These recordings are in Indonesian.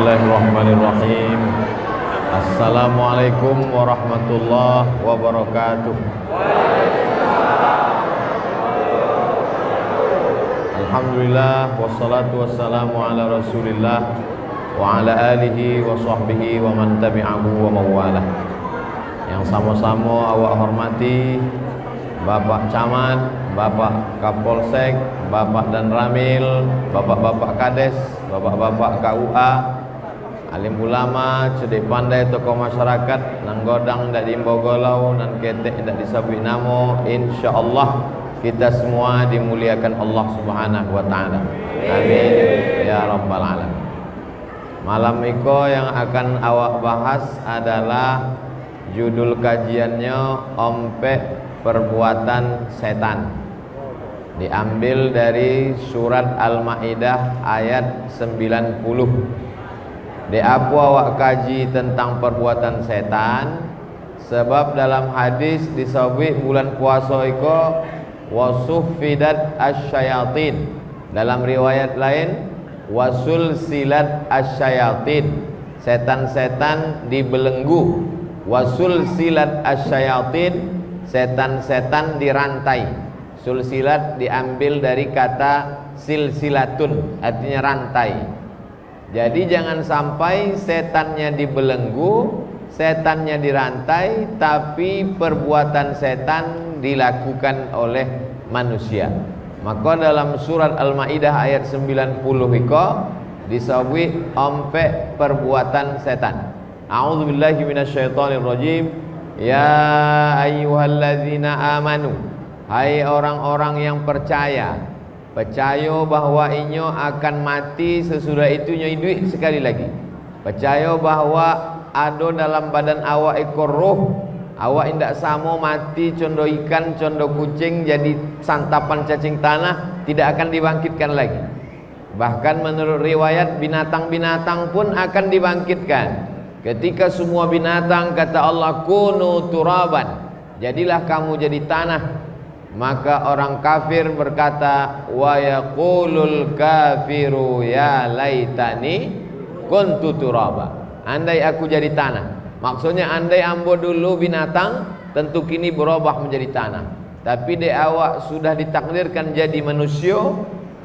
Bismillahirrahmanirrahim. Assalamualaikum warahmatullahi wabarakatuh. Alhamdulillah wassalatu wassalamu ala Rasulillah wa ala alihi wa sahbihi wa man tabi'ahu wa mawalah. Yang sama-sama awak hormati Bapak Camat, Bapak Kapolsek, Bapak dan Ramil, Bapak-bapak Kades, Bapak-bapak KUA, alim ulama, cedek pandai, tokoh masyarakat, nang godang dak dimbogolau, nan ketek dak disabui namo. Insyaallah kita semua dimuliakan Allah Subhanahu wa taala. Amin ya rabbal alamin. Malam iko yang akan awak bahas adalah judul kajiannya Ompek Perbuatan Setan. Diambil dari surat Al-Maidah ayat 90. Di apa awak kaji tentang perbuatan setan? Sebab dalam hadis disebut bulan puasa iko wasuffidat asyayatin. Dalam riwayat lain wasul silat asyayatin. Setan-setan dibelenggu. Wasul silat asyayatin, setan-setan dirantai. Sulsilat diambil dari kata silsilatun, artinya rantai. Jadi jangan sampai setannya dibelenggu, setannya dirantai, tapi perbuatan setan dilakukan oleh manusia. Maka dalam surat Al-Maidah ayat 90 iko disebut ompek perbuatan setan. A'udzubillahi minasyaitonirrajim. Ya ayyuhalladzina amanu, hai orang-orang yang percaya bahwa inyo akan mati, sesudah itu nyo hidup sekali lagi. Percaya bahwa ada dalam badan awak ekor roh, awak indak samo mati condo ikan, condo kucing, jadi santapan cacing tanah, tidak akan dibangkitkan lagi. Bahkan menurut riwayat binatang-binatang pun akan dibangkitkan. Ketika semua binatang kata Allah kunu turaban, jadilah kamu jadi tanah. Maka orang kafir berkata wa yaqulul kafiru ya laitani kuntu turaba. Andai aku jadi tanah. Maksudnya andai ambo dulu binatang, tentu kini berubah menjadi tanah. Tapi de awak sudah ditakdirkan jadi manusia,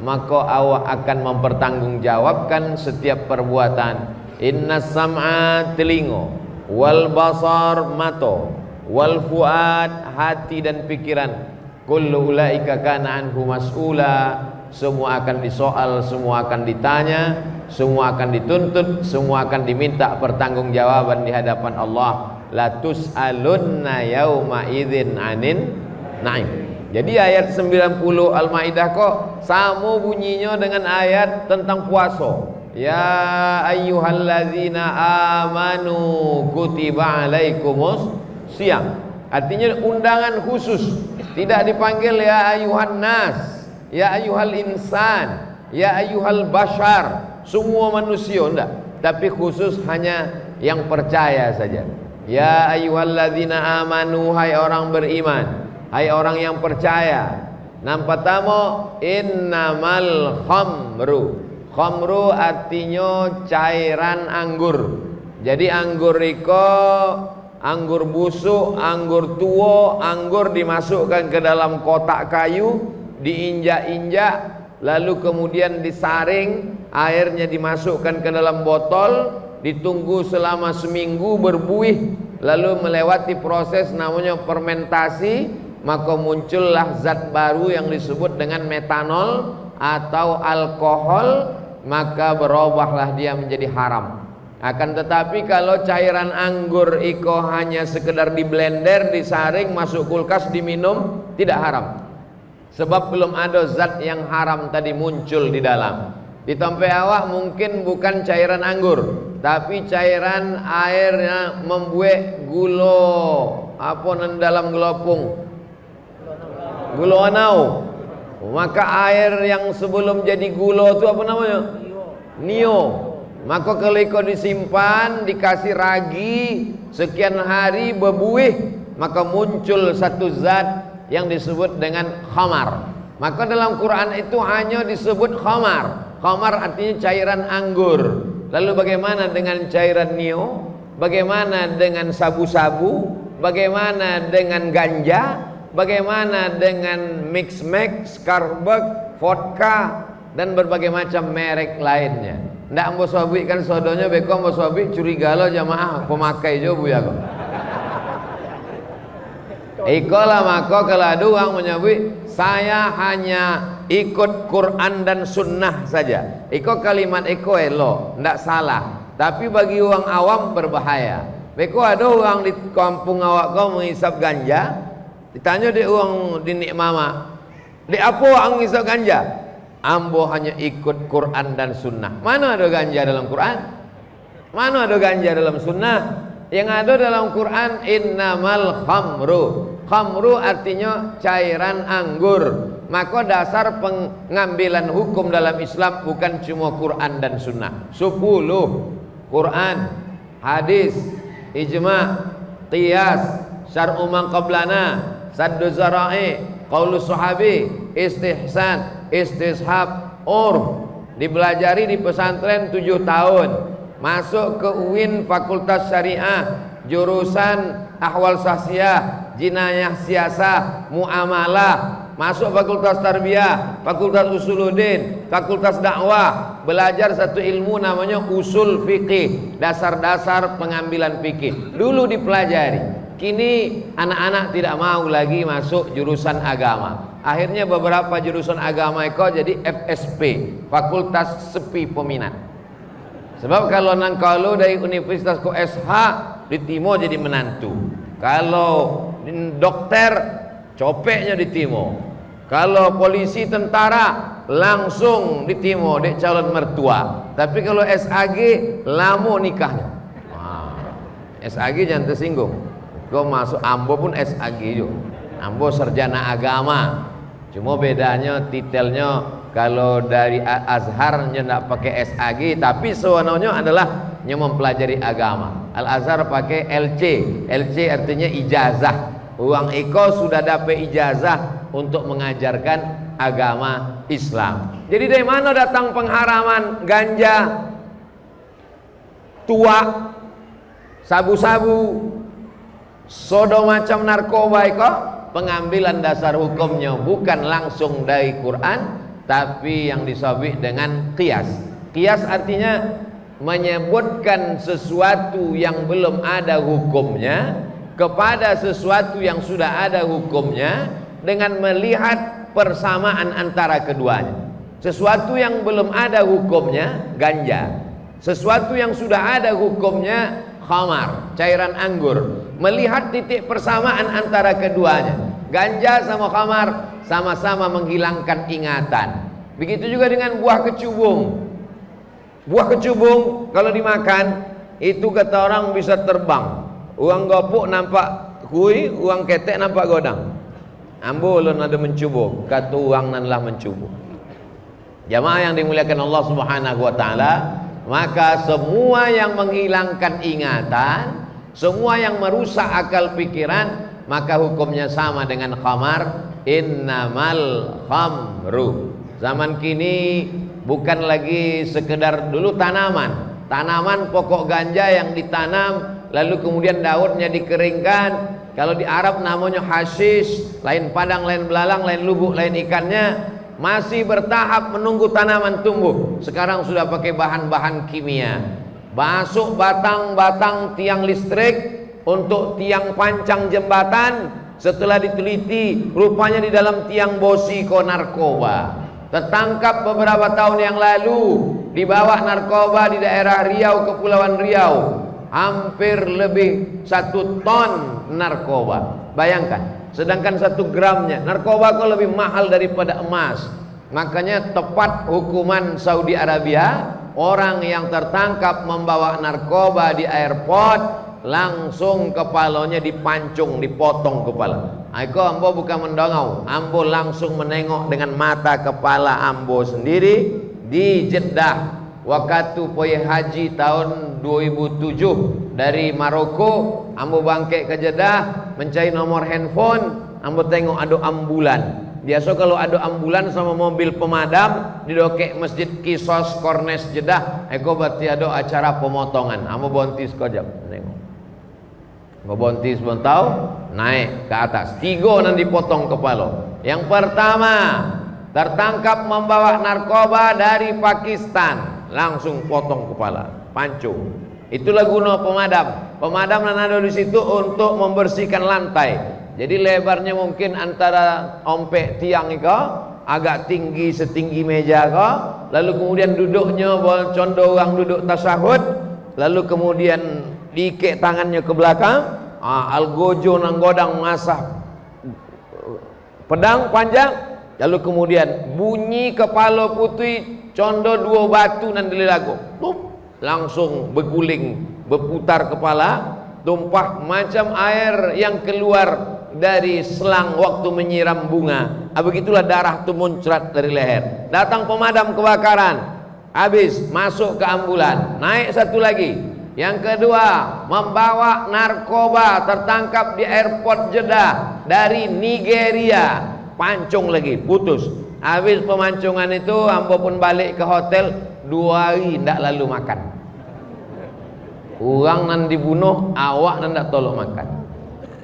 maka awak akan mempertanggungjawabkan setiap perbuatan. Innas sam'a telingo, wal basar mato, wal fuad hati dan pikiran. Kullu ulaika kana anhu mas'ula. Semua akan disoal, semua akan ditanya, semua akan dituntut, semua akan diminta pertanggungjawaban di hadapan Allah. La tus'alunna yauma idzin anin na'im. Jadi ayat 90 Al-Maidah kok sama bunyinya dengan ayat tentang puasa. Ya ayyuhalladzina amanu kutiba alaikumus siyam. Artinya undangan khusus. Tidak dipanggil ya ayuhan nas, ya ayuhal insan, ya ayuhal bashar, semua manusia enggak, tapi khusus hanya yang percaya saja. Ya ayyuhalladzina amanu, hai orang beriman, hai orang yang percaya. Nampak tamu innamal khamru. Khamru artinya cairan anggur. Jadi anggur iko, anggur busuk, anggur tua, anggur dimasukkan ke dalam kotak kayu, diinjak-injak, lalu kemudian disaring, airnya dimasukkan ke dalam botol, ditunggu selama seminggu berbuih, lalu melewati proses namanya fermentasi, maka muncullah zat baru yang disebut dengan metanol atau alkohol, maka berubahlah dia menjadi haram. Akan tetapi kalau cairan anggur iko hanya sekedar di blender, disaring, masuk kulkas, diminum, tidak haram. Sebab belum ada zat yang haram tadi muncul di dalam. Di tempat awak mungkin bukan cairan anggur, tapi cairan airnya membuat gula apa dalam gelopung, gula anau. Maka air yang sebelum jadi gula itu apa namanya? Nio. Maka kalau kau disimpan, dikasih ragi sekian hari berbuih, maka muncul satu zat yang disebut dengan khamar. Maka dalam Quran itu hanya disebut khamar. Khamar artinya cairan anggur. Lalu bagaimana dengan cairan nio? Bagaimana dengan sabu-sabu? Bagaimana dengan ganja? Bagaimana dengan mix-max, Carbeck, vodka, dan berbagai macam merek lainnya? Ndak ambo sobi kan sodonya beko ambo sobi curiga lo jamaah pemakai jo bu ya kok. Ikolah maka kalau ada orang menyebut saya hanya ikut Quran dan Sunnah saja. Iko kalimat iko elo, ndak salah. Tapi bagi orang awam berbahaya. Beko ada orang di kampung awak kau menghisap ganja, ditanya di orang di Nik Mama, di apa orang menghisap ganja? Ambo hanya ikut Quran dan Sunnah. Mana ada ganja dalam Quran? Mana ada ganja dalam Sunnah? Yang ada dalam Quran innamal khamru. Khamru artinya cairan anggur. Maka dasar pengambilan hukum dalam Islam bukan cuma Quran dan Sunnah. 10 Quran, hadis, ijma', qiyas, syar'u man qablana, saddu zara'i, qaulus sahabi, istihsan, istishab, urf. Dipelajari di pesantren 7 tahun. Masuk ke UIN Fakultas Syariah, jurusan ahwal sahsiah, jinayah siasah, muamalah. Masuk Fakultas Tarbiyah, Fakultas Usuluddin, Fakultas Dakwah, belajar satu ilmu namanya usul fikih, dasar-dasar pengambilan fikih. Dulu dipelajari. Kini anak-anak tidak mau lagi masuk jurusan agama. Akhirnya beberapa jurusan agama itu jadi FSP, Fakultas Sepi Peminat. Sebab kalau nangkalu dari Universitas ko SH ditimo jadi menantu. Kalau dokter copeknya ditimo. Kalau polisi tentara langsung ditimo dek calon mertua. Tapi kalau SAG lamo nikahnya. SAG jangan tersinggung. Kau masuk ambo pun SAG juga. Ambo sarjana agama. Cuma bedanya titelnya kalau dari Azhar nya tidak pakai SAG, tapi sebenarnya adalah nya mempelajari agama. Al Azhar pakai LC. LC artinya ijazah. Uang Eko sudah dapat ijazah untuk mengajarkan agama Islam. Jadi dari mana datang pengharaman ganja, tuak, sabu-sabu, sodo macam narkoba Eko? Pengambilan dasar hukumnya bukan langsung dari Quran, tapi yang disabit dengan qiyas. Qiyas artinya menyebutkan sesuatu yang belum ada hukumnya kepada sesuatu yang sudah ada hukumnya dengan melihat persamaan antara keduanya. Sesuatu yang belum ada hukumnya ganja, sesuatu yang sudah ada hukumnya khamar, cairan anggur. Melihat titik persamaan antara keduanya. Ganja sama khamar sama-sama menghilangkan ingatan. Begitu juga dengan buah kecubung. Buah kecubung kalau dimakan itu kata orang bisa terbang. Uang gopuk nampak kui, uang ketek nampak godang. Ambo ulun ada mencubuh, kata uang nanlah mencubuh. Jamaah yang dimuliakan Allah Subhanahu wa taala, maka semua yang menghilangkan ingatan, semua yang merusak akal pikiran, maka hukumnya sama dengan khamar. Innamal khamru. Zaman kini bukan lagi sekedar dulu tanaman. Tanaman pokok ganja yang ditanam lalu kemudian daunnya dikeringkan. Kalau di Arab namanya hasis, lain padang, lain belalang, lain lubuk, lain ikannya. Masih bertahap menunggu tanaman tumbuh. Sekarang sudah pakai bahan-bahan kimia. Masuk batang-batang tiang listrik untuk tiang pancang jembatan. Setelah diteliti, rupanya di dalam tiang bosi ko narkoba. Tertangkap beberapa tahun yang lalu, dibawa narkoba di daerah Riau, Kepulauan Riau. Hampir lebih 1 ton narkoba. Bayangkan, sedangkan 1 gramnya narkoba kok lebih mahal daripada emas. Makanya tepat hukuman Saudi Arabia, orang yang tertangkap membawa narkoba di airport langsung kepalanya dipancung, dipotong kepala. Aku ambo bukan mendongau, ambo langsung menengok dengan mata kepala ambo sendiri di Jeddah. Waktu pergi haji tahun 2007 dari Maroko, ambo bangkit ke Jeddah, mencari nomor handphone, ambo tengok ada ambulan. Biasa kalau ada ambulan sama mobil pemadam di dokek Masjid Kisos Kornes Jeddah, eko berarti ada acara pemotongan. Amo bontis kojam, nengok. Mau bontis bontau, naik ke atas. 3 nanti dipotong kepala. Yang pertama, tertangkap membawa narkoba dari Pakistan, langsung potong kepala, pancung. Itulah guna pemadam. Pemadam yang ada di situ untuk membersihkan lantai. Jadi lebarnya mungkin antara ompek tiang itu agak tinggi setinggi meja kau, lalu kemudian duduknya condo orang duduk tasahud, lalu kemudian diikat tangannya ke belakang, algojo nang godang masah pedang panjang, lalu kemudian bunyi kepala putih condo 2 batu nan dilago, langsung berguling berputar kepala, tumpah macam air yang keluar dari selang waktu menyiram bunga. Begitulah darah itu muncrat dari leher. Datang pemadam kebakaran, habis masuk ke ambulan, naik satu lagi. Yang kedua, membawa narkoba, tertangkap di airport Jeddah dari Nigeria, pancung lagi, putus. Habis pemancongan itu, ambo pun balik ke hotel, 2 hari tidak lalu makan. Orang nan dibunuh, awak nan tidak tolong makan.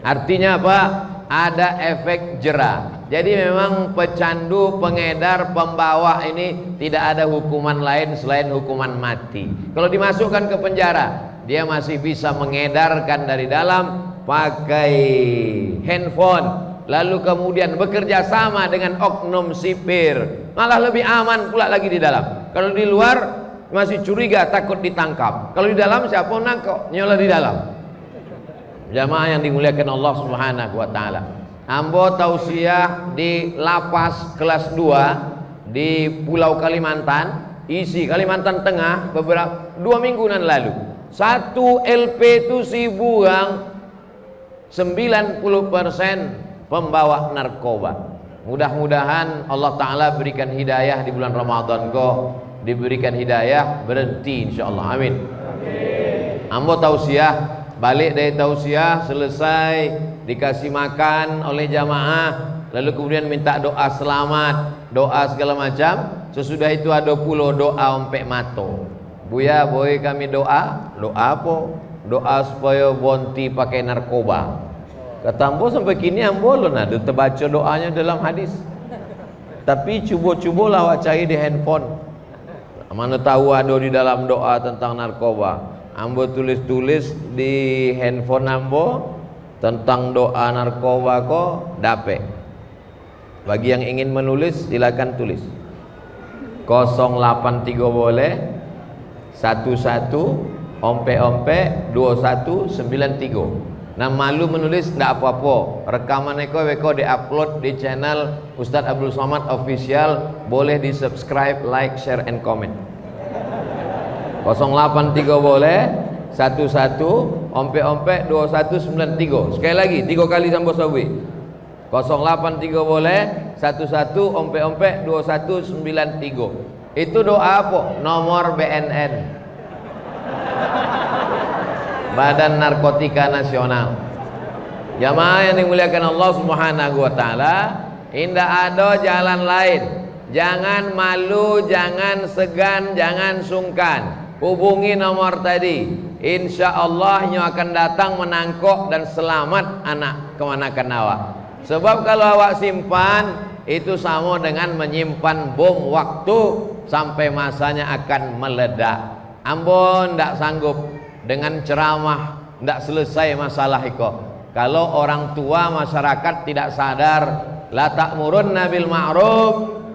Artinya apa? Ada efek jera. Jadi memang pecandu, pengedar, pembawa ini tidak ada hukuman lain selain hukuman mati. Kalau dimasukkan ke penjara, dia masih bisa mengedarkan dari dalam pakai handphone, lalu kemudian bekerja sama dengan oknum sipir, malah lebih aman pula lagi di dalam. Kalau di luar masih curiga, takut ditangkap. Kalau di dalam siapa nangkep? Nyola di dalam. Jamaah yang dimuliakan Allah Subhanahu wa taala. Ambo tausiah di lapas kelas 2 di Pulau Kalimantan, isi Kalimantan Tengah, beberapa 2 mingguan lalu. 1 LP itu si buang 90% pembawa narkoba. Mudah-mudahan Allah taala berikan hidayah di bulan Ramadan kok, diberikan hidayah berhenti insyaallah. Amin. Amin. Ambo tausiah, balik dari tausiah selesai, dikasih makan oleh jamaah, lalu kemudian minta doa selamat, doa segala macam. Sesudah itu ada pula doa ompek mato. Buya boleh kami doa? Doa apa? Doa supaya bonti pakai narkoba. Kata ambo sampai kini ambo belum ada terbaca doanya dalam hadis. Tapi cuba-cuba awak cari di handphone. Mana tahu ada di dalam doa tentang narkoba. Ambo tulis-tulis di handphone ambo tentang doa narkoba kok dapat. Bagi yang ingin menulis silakan tulis. 083 boleh, 11 ompe-ompe 2193. Nah malu menulis tidak apa-apa. Rekaman eko di-upload di channel Ustadz Abdul Somad Official. Boleh di subscribe, like, share, and comment. 083 boleh, 11 ompe-ompe 2193. Sekali lagi 3 kali sambo sawi. 083 boleh, 11 ompe-ompe 2193. Itu doa apa? Nomor BNN, Badan Narkotika Nasional. Jamaah yang dimuliakan Allah Subhanahu wa taala, indah ada jalan lain. Jangan malu, jangan segan, jangan sungkan. Hubungi nomor tadi. Insya Allah nyo akan datang menangkok dan selamat anak kemanakan awak. Sebab kalau awak simpan, itu sama dengan menyimpan bom waktu sampai masanya akan meledak. Ambo ndak sanggup dengan ceramah ndak selesai masalah itu. Kalau orang tua masyarakat tidak sadar, la ta'murunna bil ma'ruf,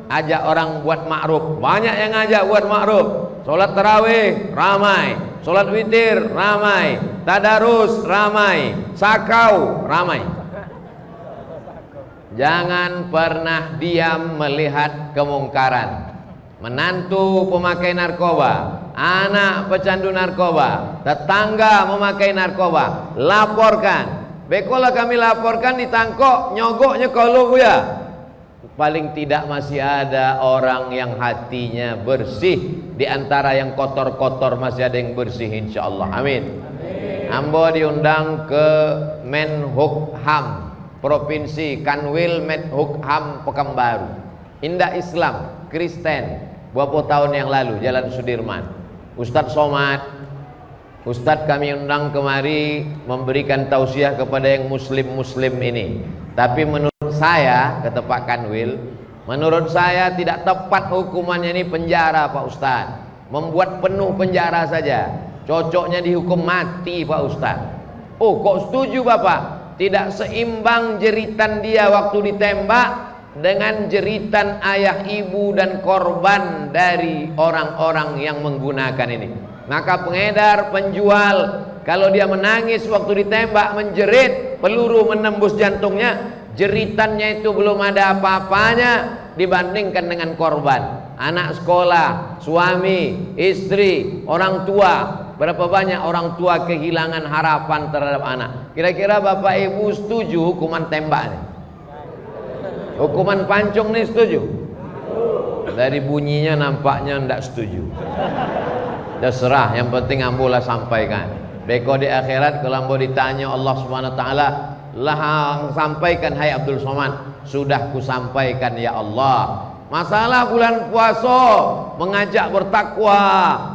ajak orang buat ma'ruf. Banyak yang ngajak buat ma'ruf. Salat tarawih ramai, salat witir ramai, tadarus ramai, sakau ramai. Jangan pernah diam melihat kemungkaran. Menantu pemakai narkoba, anak pecandu narkoba, tetangga memakai narkoba, laporkan. Bekola kami laporkan, ditangkok, nyogoknya kalau ya. Paling tidak masih ada orang yang hatinya bersih. Di antara yang kotor-kotor masih ada yang bersih insyaallah. Amin. Ambo diundang ke Menhukham Provinsi Kanwil Menhukham Pekanbaru. Indah Islam, Kristen, beberapa tahun yang lalu, Jalan Sudirman. Ustadz Somad, Ustadz kami undang kemari memberikan tausiah kepada yang muslim-muslim ini. Tapi menurut saya, kata Pak Kanwil, menurut saya tidak tepat hukumannya ini penjara Pak Ustadz. Membuat penuh penjara saja. Cocoknya dihukum mati Pak Ustadz. Oh, kok setuju Bapak? Tidak seimbang jeritan dia waktu ditembak dengan jeritan ayah, ibu, dan korban dari orang-orang yang menggunakan ini. Maka pengedar, penjual, kalau dia menangis waktu ditembak, menjerit, peluru menembus jantungnya, jeritannya itu belum ada apa-apanya dibandingkan dengan korban. Anak sekolah, suami, istri, orang tua. Berapa banyak orang tua kehilangan harapan terhadap anak. Kira-kira Bapak Ibu setuju hukuman tembak ini? Hukuman pancung nih setuju? Dari bunyinya nampaknya tidak setuju. Terserah, yang penting ambolah sampaikan. Beko di akhirat kalau ambo ditanya Allah Subhanahu wa taala, lah sampaikan hai Abdul Somad, sudah ku sampaikan ya Allah. Masalah bulan puasa, mengajak bertakwa,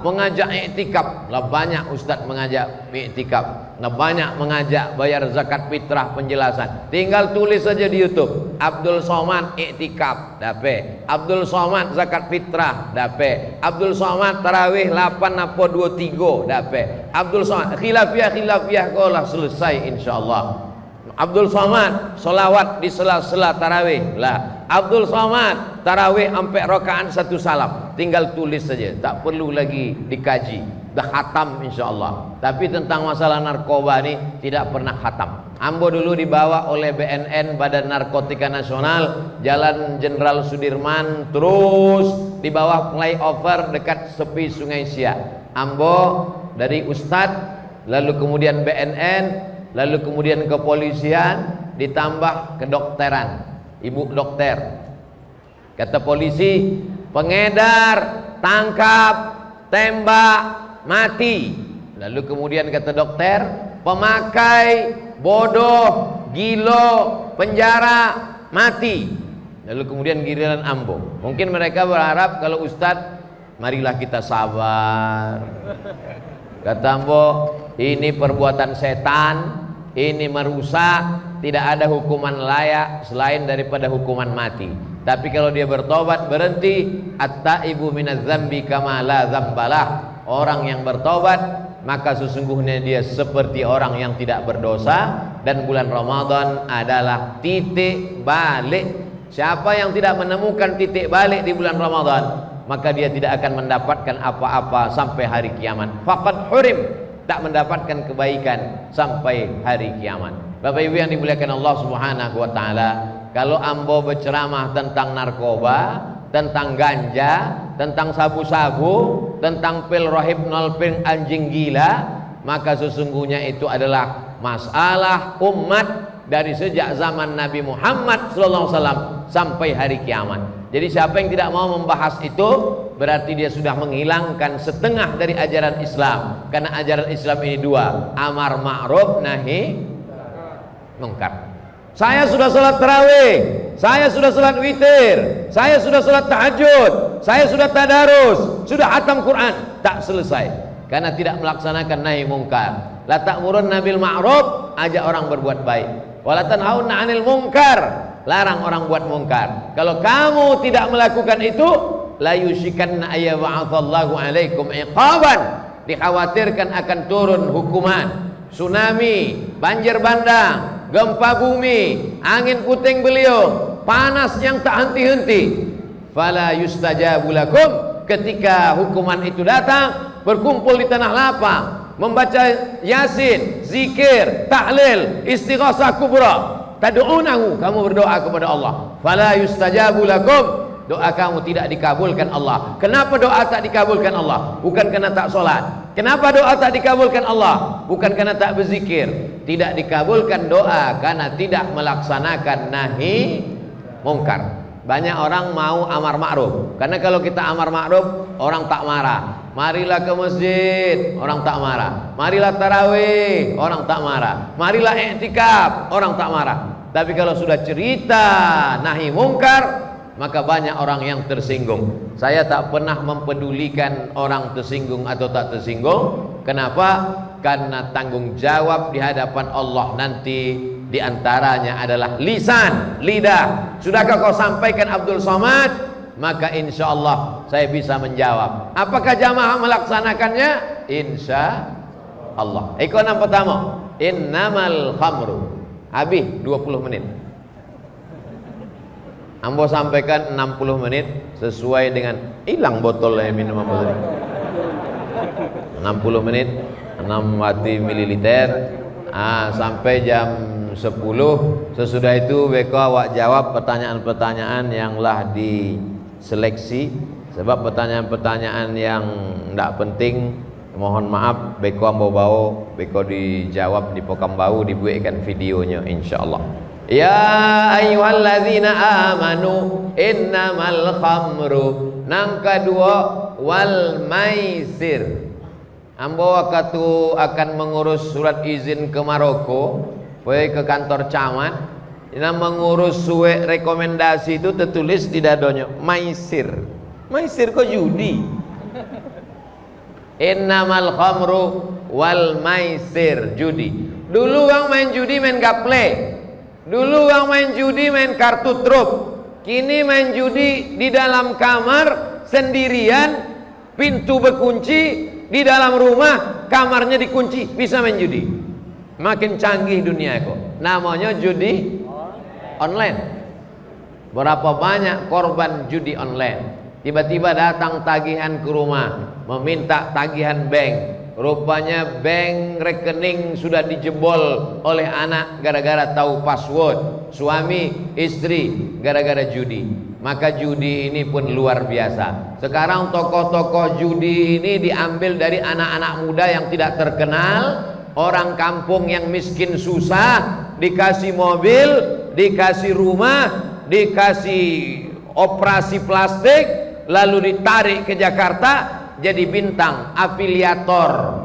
mengajak iktikaf. Lah banyak ustaz mengajak iktikaf. Nah banyak mengajak bayar zakat fitrah penjelasan. Tinggal tulis saja di YouTube. Abdul Somad iktikaf, dape. Abdul Somad zakat fitrah, dape. Abdul Somad tarawih 8 apa 23, dape. Abdul Somad khilafiyah kolah selesai insyaallah. Abdul Somad solawat di sela-sela tarawih lah. Abdul Somad tarawih sampai rakaat 1 salam. Tinggal tulis saja, tak perlu lagi dikaji. Dah khatam insyaallah. Tapi tentang masalah narkoba ini tidak pernah khatam. Ambo dulu dibawa oleh BNN, Badan Narkotika Nasional, Jalan Jenderal Sudirman, terus di bawah flyover dekat tepi Sungai Siak. Ambo dari Ustadz, lalu kemudian BNN, lalu kemudian kepolisian, ditambah kedokteran, ibu dokter. Kata polisi, pengedar tangkap, tembak, mati. Lalu kemudian kata dokter, pemakai, bodoh, gilo, penjara, mati. Lalu kemudian giliran ambo. Mungkin mereka berharap kalau Ustadz, marilah kita sabar. Kata ambo, ini perbuatan setan, ini merusak, tidak ada hukuman layak selain daripada hukuman mati. Tapi kalau dia bertobat, berhenti, at-taibu minadz dzambi kama la dzambalah. Orang yang bertobat, maka sesungguhnya dia seperti orang yang tidak berdosa. Dan bulan Ramadan adalah titik balik. Siapa yang tidak menemukan titik balik di bulan Ramadan, maka dia tidak akan mendapatkan apa-apa sampai hari kiamat. Faqad hurim, tak mendapatkan kebaikan sampai hari kiamat. Bapak Ibu yang dimuliakan Allah Subhanahu wa taala, kalau ambo berceramah tentang narkoba, tentang ganja, tentang sabu-sabu, tentang pil rohibnol, pil anjing gila, maka sesungguhnya itu adalah masalah umat dari sejak zaman Nabi Muhammad SAW sampai hari kiamat. Jadi siapa yang tidak mau membahas itu, berarti dia sudah menghilangkan setengah dari ajaran Islam. Karena ajaran Islam ini dua, amar ma'ruf nahi mungkar. Saya sudah sholat tarawih, saya sudah sholat witir, saya sudah sholat tahajud, saya sudah tadarus, sudah khatam Quran, tak selesai karena tidak melaksanakan nahi mungkar. La ta'murunna bil ma'ruf, ajak orang berbuat baik. Wa la tanhauna 'anil munkar, larang orang buat mungkar. Kalau kamu tidak melakukan itu, la yushikanna ayya ba'atsallahu 'alaikum iqaban, dikhawatirkan akan turun hukuman. Tsunami, banjir bandang, gempa bumi, angin puting beliung, panas yang tak henti-henti. Fala yustajabu lakum, ketika hukuman itu datang, berkumpul di tanah lapang, membaca yasin, zikir, tahlil, istighasah kubra, tad'unahu, kamu berdoa kepada Allah. Fala yustajabu lakum, doa kamu tidak dikabulkan Allah. Kenapa doa tak dikabulkan Allah? Bukan karena tak sholat. Kenapa doa tak dikabulkan Allah? Bukan karena tak berzikir. Tidak dikabulkan doa karena tidak melaksanakan nahi mungkar. Banyak orang mau amar ma'ruf, karena kalau kita amar ma'ruf, orang tak marah. Marilah ke masjid, orang tak marah. Marilah tarawih, orang tak marah. Marilah i'tikaf, orang tak marah. Tapi kalau sudah cerita nahi mungkar, maka banyak orang yang tersinggung. Saya tak pernah mempedulikan orang tersinggung atau tak tersinggung. Kenapa? Karena tanggung jawab di hadapan Allah nanti diantaranya adalah lisan, lidah. Sudahkah kau sampaikan Abdul Somad? Maka insya Allah saya bisa menjawab. Apakah jamaah melaksanakannya? Insya Allah. Ikut yang pertama, innamal khamru. Habis 20 menit. Ambo sampaikan 60 menit sesuai dengan hilang botolnya minum apa tadi. 60 menit 6 mililiter sampai jam 10. Sesudah itu beko awak jawab pertanyaan-pertanyaan yang lah diseleksi. Sebab pertanyaan-pertanyaan yang tidak penting, mohon maaf beko ambo bau, beko dijawab di Pokam Bau, dibuatkan videonya insyaallah. Ya ayyuhalladzina amanu innamal khamru. Nang kedua wal maisir. Ambo akan mengurus surat izin ke Maroko, pergi ke kantor camat. Yang mengurus surat rekomendasi itu tertulis di dadonya maisir. Maisir kok judi. Innamal khamru wal maisir, judi. Dulu yang main judi main gaple. Dulu yang main judi main kartu truk. Kini main judi di dalam kamar sendirian, pintu berkunci, di dalam rumah kamarnya dikunci, bisa main judi. Makin canggih dunia kok. Namanya judi online. Berapa banyak korban judi online. Tiba-tiba datang tagihan ke rumah, meminta tagihan bank. Rupanya bank rekening sudah dijebol oleh anak gara-gara tahu password, suami, istri gara-gara judi. Maka judi ini pun luar biasa. Sekarang tokoh-tokoh judi ini diambil dari anak-anak muda yang tidak terkenal, orang kampung yang miskin susah, dikasih mobil, dikasih rumah, dikasih operasi plastik, lalu ditarik ke Jakarta jadi bintang, afiliator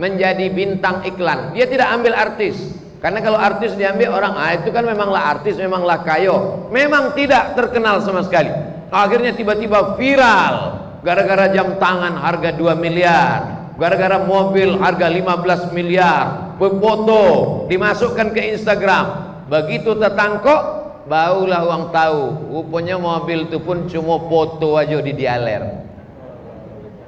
menjadi bintang iklan. Dia tidak ambil artis, karena kalau artis diambil orang, itu kan memanglah artis, memanglah kayo. Memang tidak terkenal sama sekali. Akhirnya tiba-tiba viral gara-gara jam tangan harga 2 miliar, gara-gara mobil harga 15 miliar, berfoto dimasukkan ke Instagram. Begitu tertangkap, barulah orang tahu rupanya mobil itu pun cuma foto aja di dialer.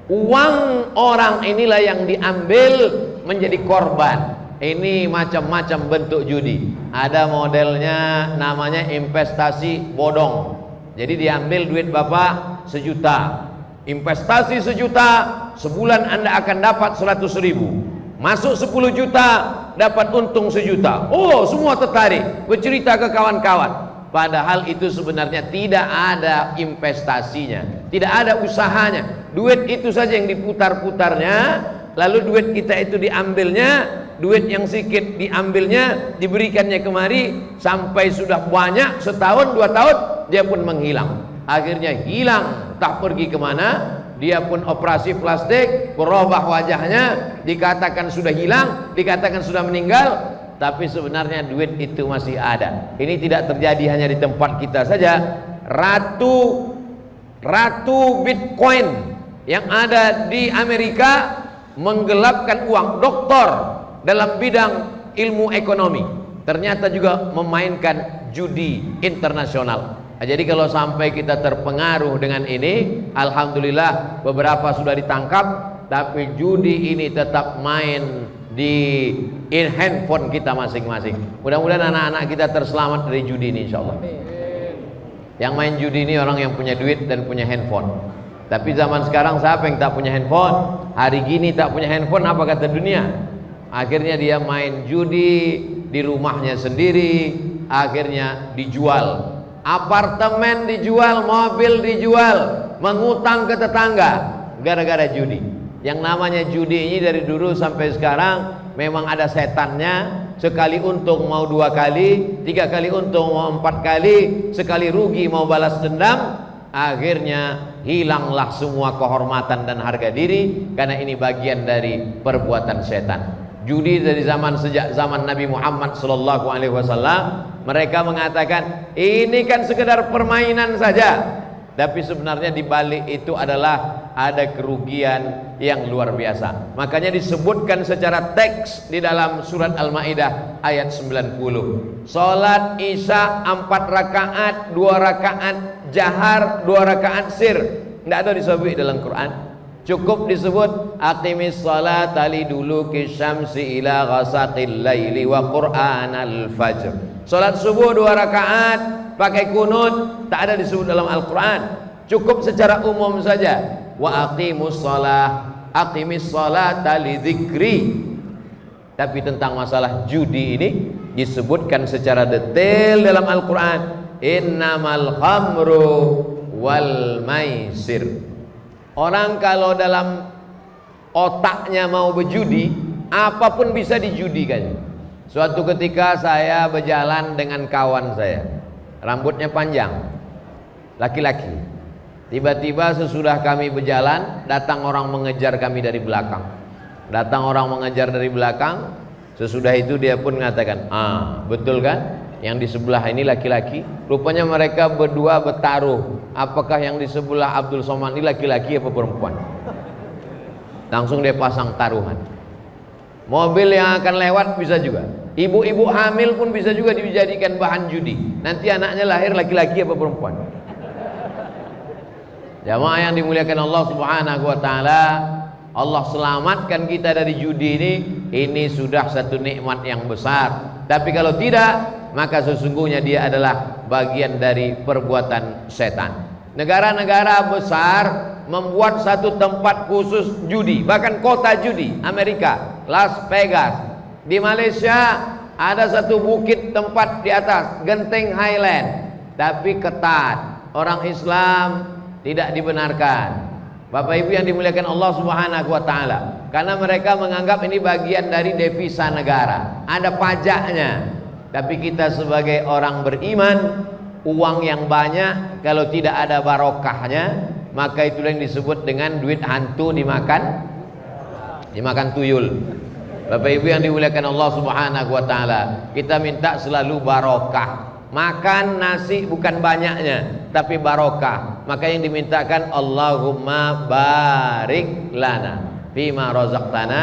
Uang orang inilah yang diambil menjadi korban. Ini macam-macam bentuk judi. Ada modelnya namanya investasi bodong. Jadi diambil duit bapak 1 juta, investasi 1 juta, sebulan anda akan dapat 100.000. Masuk 10 juta, dapat untung 1 juta. Oh, semua tertarik, bercerita ke kawan-kawan. Padahal itu sebenarnya tidak ada investasinya, tidak ada usahanya. Duit itu saja yang diputar-putarnya, lalu duit kita itu diambilnya, duit yang sedikit diambilnya, diberikannya kemari, sampai sudah banyak, setahun 2 tahun, dia pun menghilang. Akhirnya hilang, tak pergi kemana. Dia pun operasi plastik, berubah wajahnya, dikatakan sudah hilang, dikatakan sudah meninggal. Tapi sebenarnya duit itu masih ada. Ini tidak terjadi hanya di tempat kita saja. Ratu Bitcoin yang ada di Amerika menggelapkan uang. Doktor dalam bidang ilmu ekonomi ternyata juga memainkan judi internasional. Jadi kalau sampai kita terpengaruh dengan ini, alhamdulillah beberapa sudah ditangkap, tapi judi ini tetap main di handphone kita masing-masing. Mudah-mudahan anak-anak kita terselamat dari judi ini insyaallah. Yang main judi ini orang yang punya duit dan punya handphone. Tapi zaman sekarang siapa yang tak punya handphone? Hari gini tak punya handphone, apa kata dunia? Akhirnya dia main judi di rumahnya sendiri, akhirnya dijual. Apartemen dijual, mobil dijual, mengutang ke tetangga gara-gara judi. Yang namanya judi ini dari dulu sampai sekarang memang ada setannya. Sekali untung mau 2 kali, 3 kali untung mau 4 kali, sekali rugi mau balas dendam. Akhirnya hilanglah semua kehormatan dan harga diri, karena ini bagian dari perbuatan setan. judi dari sejak zaman Nabi Muhammad sallallahu alaihi wasallam. Mereka mengatakan ini kan sekedar permainan saja, tapi sebenarnya di balik itu adalah ada kerugian yang luar biasa. Makanya disebutkan secara teks di dalam surat Al-Maidah ayat 90. Salat Isya 4 rakaat, 2 rakaat jahar, 2 rakaat sir. Tidak ada disebut dalam Quran. Cukup disebut aqimis salata liduluki syamsi ila ghasaqil laili wa qur'anal fajr. Salat subuh 2 rakaat pakai kunut, tak ada disebut dalam Al-Quran. Cukup secara umum saja. Wa aqimus salata lidzikri. Tapi tentang masalah judi ini disebutkan secara detail dalam Al-Quran. Innamal khamru wal maisir. Orang kalau dalam otaknya mau berjudi, apapun bisa dijudikan. Suatu ketika saya berjalan dengan kawan saya, rambutnya panjang, laki-laki. Tiba-tiba sesudah kami berjalan, datang orang mengejar kami dari belakang. Datang orang mengejar dari belakang. Sesudah itu dia pun mengatakan, betul kan? Yang di sebelah ini laki-laki. Rupanya mereka berdua bertaruh, apakah yang di sebelah Abdul Somad ini laki-laki apa perempuan. Langsung dia pasang taruhan. Mobil yang akan lewat bisa juga. Ibu-ibu hamil pun bisa juga dijadikan bahan judi. Nanti anaknya lahir laki-laki apa perempuan. Jamaah yang dimuliakan Allah Subhanahu wa taala, Allah selamatkan kita dari judi ini sudah satu nikmat yang besar. Tapi kalau tidak, maka sesungguhnya dia adalah bagian dari perbuatan setan. Negara-negara besar membuat satu tempat khusus judi, bahkan kota judi. Amerika, Las Vegas. Di Malaysia ada satu bukit tempat di atas, Genting Highland, tapi ketat. Orang Islam tidak dibenarkan. Bapak Ibu yang dimuliakan Allah Subhanahu wa taala, karena mereka menganggap ini bagian dari devisa negara, ada pajaknya. Tapi kita sebagai orang beriman, uang yang banyak kalau tidak ada barokahnya, maka itulah yang disebut dengan duit hantu dimakan tuyul. Bapak Ibu yang dimuliakan Allah Subhanahu wa taala, kita minta selalu barokah. Makan nasi bukan banyaknya, tapi barokah. Maka yang dimintakan Allahumma barik lana fima razaqtana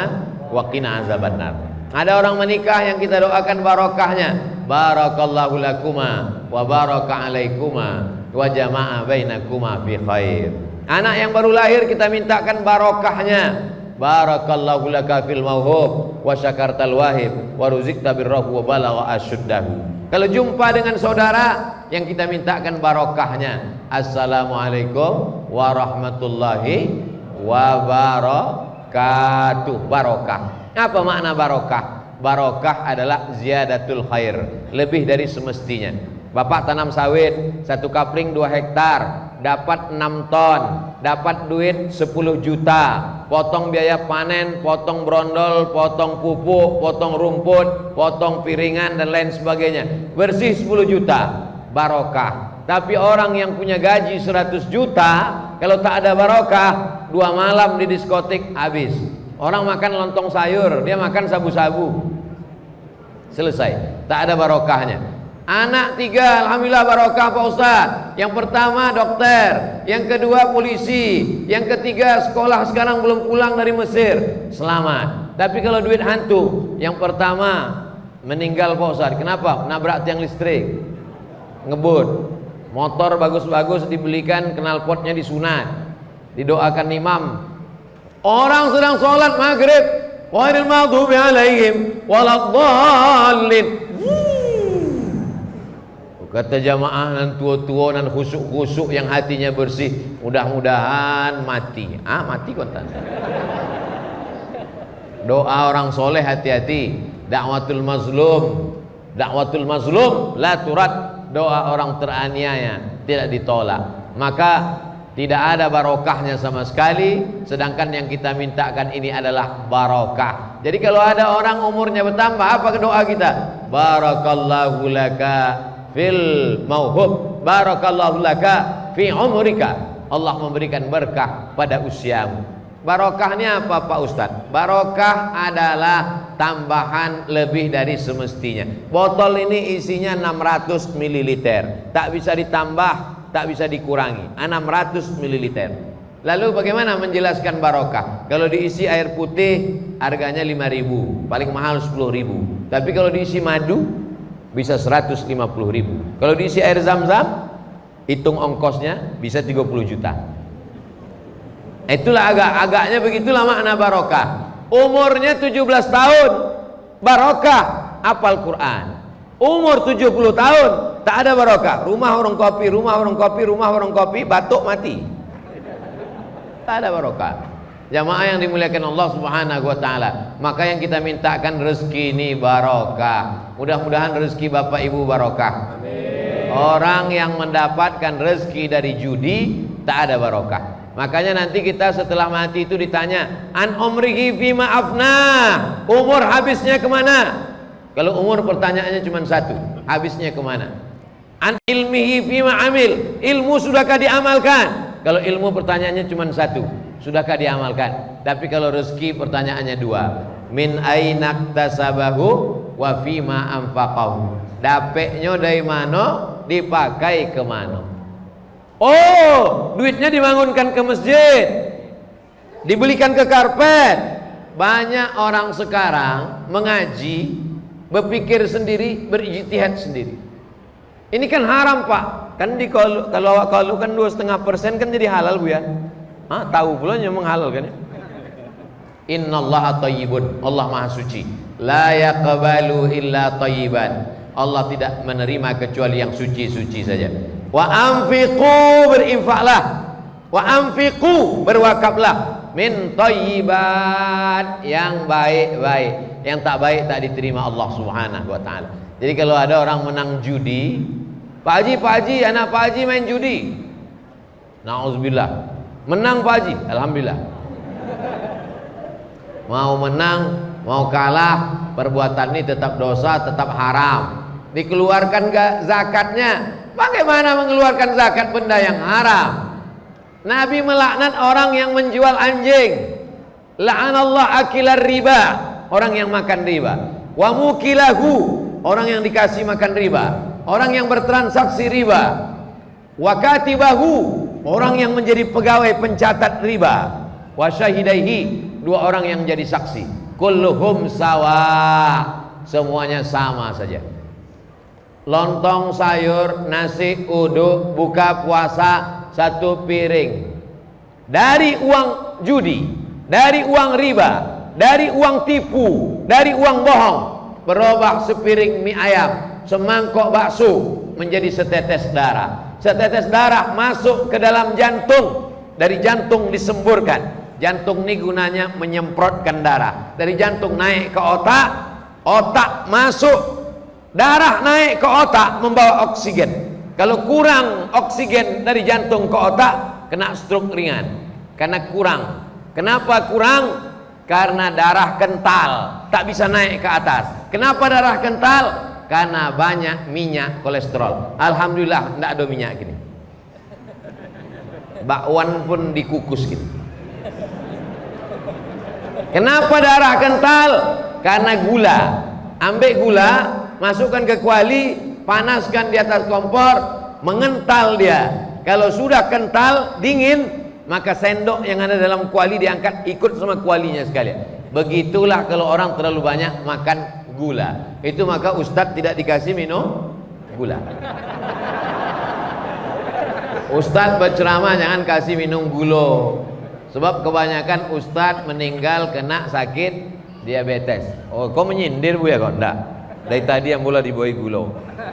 wa qina azabannar. Ada orang menikah yang kita doakan barokahnya. Barakallahu lakuma wa baraka alaikuma wa jama'a bainakuma fi khair. Anak yang baru lahir kita mintakan barokahnya. Barakallahu laka fil mauhub wa syakartal wahib wa ruzikta birrahu wa balagha asyuddahu. Kalau jumpa dengan saudara, yang kita mintakan barokahnya. Assalamualaikum warahmatullahi wabarakatuh. Barokah. Apa makna barokah? Barokah adalah ziyadatul khair, lebih dari semestinya. Bapak tanam sawit 1 kapling 2 hektar, dapat 6 ton, dapat duit 10 juta, potong biaya panen, potong brondol, potong pupuk, potong rumput, potong piringan dan lain sebagainya, bersih 10 juta, barokah. Tapi orang yang punya gaji 100 juta, kalau tak ada barokah, 2 malam di diskotik habis. Orang makan lontong sayur, dia makan sabu-sabu, selesai, tak ada barokahnya. Anak 3, alhamdulillah barokah Pak Ustaz. Yang pertama dokter, yang kedua polisi, yang ketiga sekolah sekarang belum pulang dari Mesir, selamat. Tapi kalau duit hantu, yang pertama meninggal Pak Ustaz. Kenapa? Nabrak tiang listrik, ngebut. Motor bagus-bagus dibelikan, knalpotnya disunat, didoakan imam. Orang sedang sholat maghrib, ghairil maghdubi alaihim waladdallin. Kata jamaah nan tua-tua nan khusuk-khusuk yang hatinya bersih, mudah-mudahan mati. Mati kontan. Doa orang soleh hati-hati. Dakwatul mazlum la turad. Doa orang teraniaya tidak ditolak. Maka tidak ada barokahnya sama sekali. Sedangkan yang kita mintakan ini adalah barokah. Jadi kalau ada orang umurnya bertambah, apa doa kita? Barakallahu laka fil mauhub, barakallahu laka fi umrika. Allah memberikan berkah pada usiamu. Barokahnya apa Pak Ustadz? Barokah adalah tambahan lebih dari semestinya. Botol ini isinya 600 ml, tak bisa ditambah, tak bisa dikurangi, 600 ml. Lalu bagaimana menjelaskan barokah? Kalau diisi air putih harganya 5.000, paling mahal 10.000. Tapi kalau diisi madu bisa 150.000. Kalau diisi air zam-zam, hitung ongkosnya bisa 30 juta. Itulah agak-agaknya begitulah makna barokah. Umurnya 17 tahun barokah hafal Quran. Umur 70 tahun tak ada barokah. Rumah warung kopi, rumah warung kopi, rumah warung kopi, batuk mati. Tak ada barokah. Jamaah yang dimuliakan Allah Subhanahu wa taala. Maka yang kita mintakan rezeki ini barokah. Mudah-mudahan rezeki Bapak Ibu barokah. Amin. Orang yang mendapatkan rezeki dari judi tak ada barokah. Makanya nanti kita setelah mati itu ditanya, an umrihi fima afna, umur habisnya kemana? Kalau umur pertanyaannya cuma satu, habisnya kemana? An ilmihi fima amil, ilmu sudahkah diamalkan? Kalau ilmu pertanyaannya cuma satu, sudahkah diamalkan? Tapi kalau rezeki pertanyaannya dua, min aina iktasabahu wa fima anfaqahu, dapeknya dari mana, dipakai kemana? Oh, duitnya dibangunkan ke masjid, dibelikan ke karpet. Banyak orang sekarang mengaji, berpikir sendiri, berijtihad sendiri. Ini kan haram Pak. Kan kalau kan 2,5% kan jadi halal Bu ya. Tahu pula yang menghalalkan ya. Innallaha thayyibun, Allah Maha Suci. La yaqbalu illa thayyiban. Allah tidak menerima kecuali yang suci-suci saja. Wa anfiqu, berinfaklah. Wa anfiqu, berwakaflah. Min thayyibat, yang baik-baik. Yang tak baik tak diterima Allah Subhanahu wa taala. Jadi kalau ada orang menang judi, Pak Haji, anak Pak Haji main judi. Nauzubillah. Menang Pak Haji, alhamdulillah. Mau menang, mau kalah, perbuatan ini tetap dosa, tetap haram. Dikeluarkan gak zakatnya? Bagaimana mengeluarkan zakat benda yang haram? Nabi melaknat orang yang menjual anjing. La'anallah akilar riba, orang yang makan riba. Wa mukilahu, orang yang dikasih makan riba. Orang yang bertransaksi riba. Wa katibahu, orang yang menjadi pegawai pencatat riba. Wa syahidaihi, dua orang yang jadi saksi. Kulluhum sawa, semuanya sama saja. Lontong sayur, nasi uduk, buka puasa, satu piring. Dari uang judi, dari uang riba, dari uang tipu, dari uang bohong, berubah sepiring mie ayam, semangkok bakso menjadi setetes darah. Setetes darah masuk ke dalam jantung, dari jantung disemburkan. Jantung ini gunanya menyemprotkan darah. Dari jantung naik ke otak, otak masuk. Darah naik ke otak membawa oksigen. Kalau kurang oksigen dari jantung ke otak, kena stroke ringan. Karena kurang. Kenapa kurang? Karena darah kental, tak bisa naik ke atas. Kenapa darah kental? Karena banyak minyak kolesterol. Alhamdulillah tidak ada minyak gini. Bakwan pun dikukus gitu. Kenapa darah kental? Karena gula. Ambil gula, masukkan ke kuali, panaskan di atas kompor, mengental dia. Kalau sudah kental, dingin, maka sendok yang ada dalam kuali diangkat ikut sama kualinya sekalian. Begitulah kalau orang terlalu banyak makan gula. Itu maka Ustadz tidak dikasih minum gula. Ustadz berceramah jangan kasih minum gula. Sebab kebanyakan Ustadz meninggal kena sakit diabetes. Oh, kau menyindir Bu ya? Kok enggak? Dari tadi yang mula dibawa gula.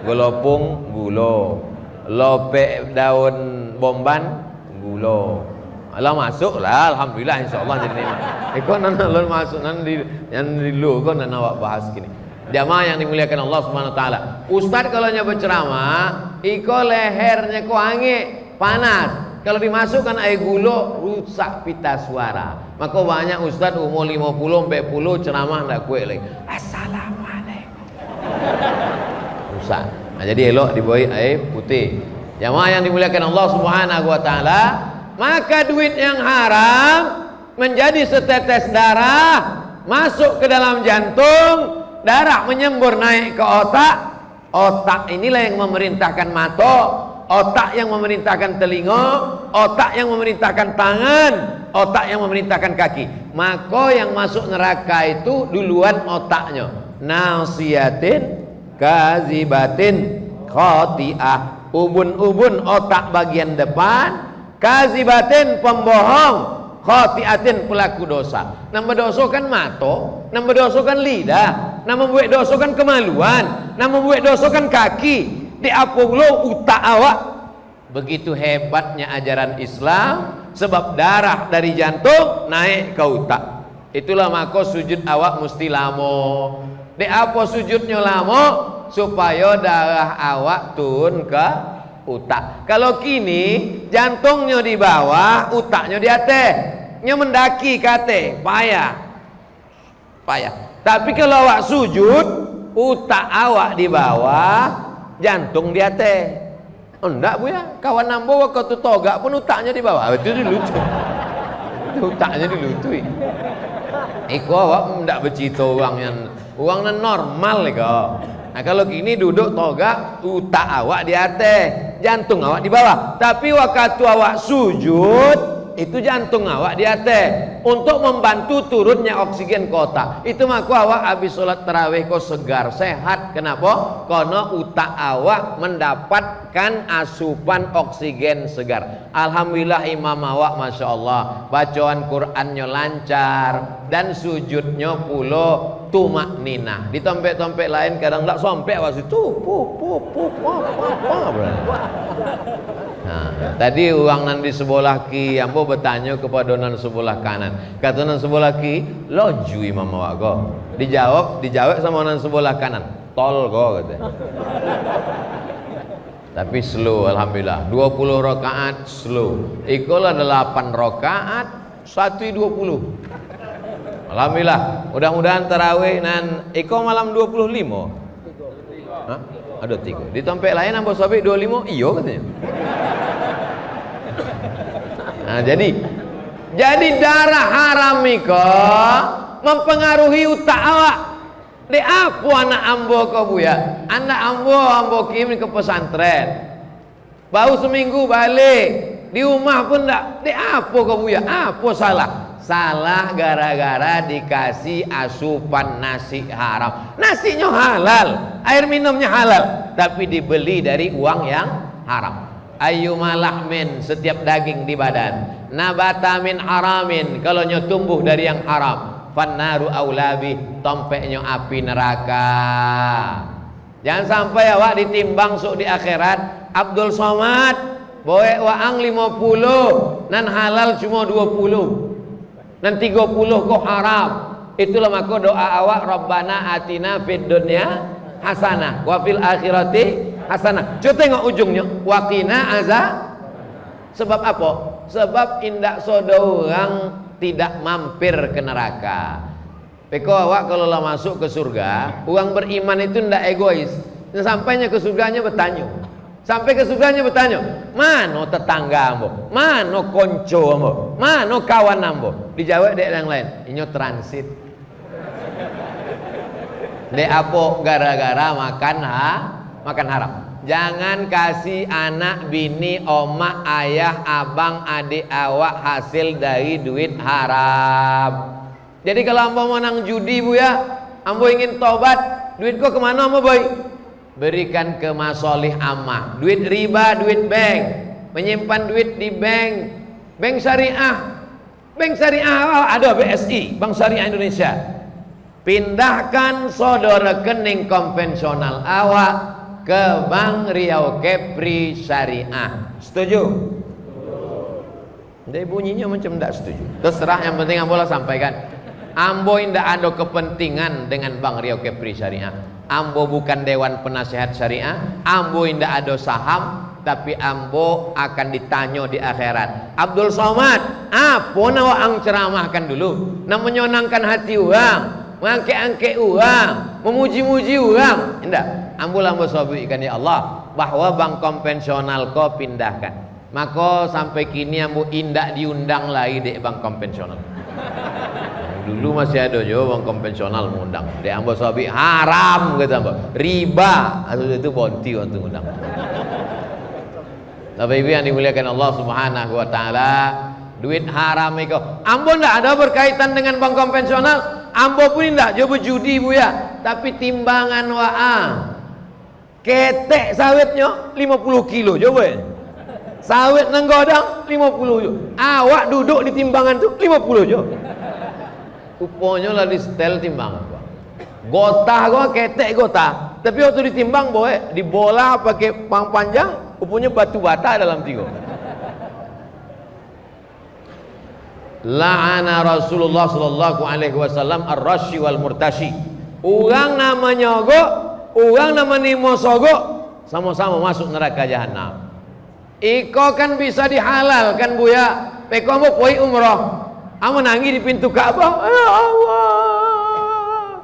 Golopung gula. Lope daun bomban gula. Allah masuk lah, alhamdulillah insyaallah jadi nikmat. Kau nana lo masuk nan di yang di lu kau nana awak bahas gini. Jamaah yang dimuliakan Allah Subhanahu wa taala. Ustaz kalau nya berceramah, iko lehernya kau hangi panas. Kalau dimasukkan air gula rusak pita suara. Maka banyak ustaz umur 50 40 ceramah ndak kuat lagi. Assalamualaikum. Rusak. Nah, jadi elok dibawa air putih. Jamaah yang dimuliakan Allah Subhanahu wa taala, maka duit yang haram menjadi setetes darah, masuk ke dalam jantung, darah menyembur naik ke otak. Otak inilah yang memerintahkan mata, otak yang memerintahkan telinga, otak yang memerintahkan tangan, otak yang memerintahkan kaki. Maka yang masuk neraka itu duluan otaknya. Nasiyatin kazibatin khati'ah. Ubun-ubun otak bagian depan, kazibatin pembohong, khati'atin pelaku dosa. Nama dosa kan mata, nama dosa kan lidah, nama buat dosa kan kemaluan, nama buat dosa kan kaki. Di apa lo utak awak. Begitu hebatnya ajaran Islam, sebab darah dari jantung naik ke utak. Itulah maka sujud awak mesti lama. Di apa sujudnya lama? Supaya darah awak turun ke utak. Kalau kini jantungnya di bawah, utaknya di atas, nya mendaki kate, payah. Tapi kalau awak sujud, utak awak di bawah, jantung di atas. Enggak bu ya, kawan nambo waktu togak pun utaknya di bawah. Itu lucu. Utaknya dilutui. Iko awak ndak bercita uangnya normal kok. Nah kalau gini duduk togak, utak awak di atas, jantung awak di bawah. Tapi waktu awak sujud, itu jantung awak di atas untuk membantu turunnya oksigen ke otak. Itu maka awak habis sholat tarawih kok segar sehat. Kenapa? Karena utak awak mendapatkan asupan oksigen segar. Alhamdulillah imam awak masya Allah bacaan Qurannya lancar dan sujudnya pula tumak ninah. Di tempat-tempat lain kadang tak sampai awak situ Nah, tadi uang nan di sebelah kiri, ambo bertanya kepada nan sebelah kanan. Kata nan sebelah kiri, loju imam awak ko. Dijawab sama nan sebelah kanan, tol ko kata. Tapi slow alhamdulillah. 20 rakaat slow. Ikolah 8 rakaat 1:20. Alhamdulillah. Mudah-mudahan tarawih nan iko malam 25. Hah? Ada 3. Di tempat lain ambo sampai 25, iyo katanya. Nah, jadi darah haram iko mempengaruhi utak awak. Di apa anak ambo kau bu ya? Anak ambo kirim ke pesantren. Baru seminggu balik. Di rumah pun tak. Di apa kau bu ya? Apa salah? Salah gara-gara dikasih asupan nasi haram. Nasinya halal, air minumnya halal, tapi dibeli dari uang yang haram. Ayyuma lahmin, setiap daging di badan, nabata min haramin, kalau tumbuh dari yang haram, fannaru aulabi, tompeknya api neraka. Jangan sampai awak ditimbang sok di akhirat. Abdul Somad boe waang 50 nan halal cuma 20 dan 30 kok haram. Itulah maka doa awak, Rabbana atina fid dunya hasanah wa fil akhirati hasanah. Coba tengok ujungnya, waqina azab. Sebab apa? Sebab indak seorang tidak mampir ke neraka. Peko awak kalau lah masuk ke surga, orang beriman itu ndak egois. Sampainya ke surganya bertanya. Sampai ke surganya bertanya, mana tetangga ambo, mana konco ambo, mana kawan ambo. Dijawab dek yang lain, ini transit. Dek apa gara-gara makan haram. Jangan kasih anak, bini, oma, ayah, abang, adik awak hasil dari duit haram. Jadi kalau ambo menang judi bu ya, ambo ingin tobat, duit kok kemana ambo boy? Berikan ke masolih ammah. Duit riba, duit bank, menyimpan duit di bank syariah. Bank syariah ada BSI, Bank Syariah Indonesia. Pindahkan saudara rekening konvensional awak ke Bank Riau Kepri Syariah. Setuju? Dia bunyinya macam tidak setuju. Terserah, yang penting ambo lah sampaikan. Ambo tidak ada kepentingan dengan Bank Riau Kepri Syariah. Ambo bukan dewan penasehat syariah, ambo tidak ada saham, tapi ambo akan ditanya di akhirat. Abdul Somad, apa nak ang ceramahkan dulu? Nak menyenangkan hati orang, mengangke-angke orang, memuji-muji orang. Tidak, ambo sabikan ya Allah bahwa bank konvensional kau pindahkan. Maka sampai kini ambo indak diundang lagi di bank konvensional. Dulu masih ada jo bang konvensional mengundang. Dia ambo sabi haram kata ambo. Riba atau itu bonti untuk undang. Tapi ibu yang dimuliakan Allah Subhanahu wa taala, duit haram itu ambo ndak ada berkaitan dengan bank konvensional. Ambo pun ndak jo berjudi bu ya. Tapi timbangan ketek sawitnya 50 kilo coba ya. Sawit nang godang 50 jo. Awak duduk di timbangan tu 50 jo. Upanya lah di setel timbangan gotah gua ketek gotah, tapi waktu ditimbang boy dibola pakai pang panjang, upanya batu bata dalam tiga. La'ana Rasulullah sallallahu alaihi wasallam ar-rashi wal murtashi. Orang namanya go, orang namanya mosogo, sama-sama masuk neraka jahanam. Iko kan bisa dihalalkan bu ya, peko mau poi umroh. Amun nangi di pintu Ka'bah, ya Allah.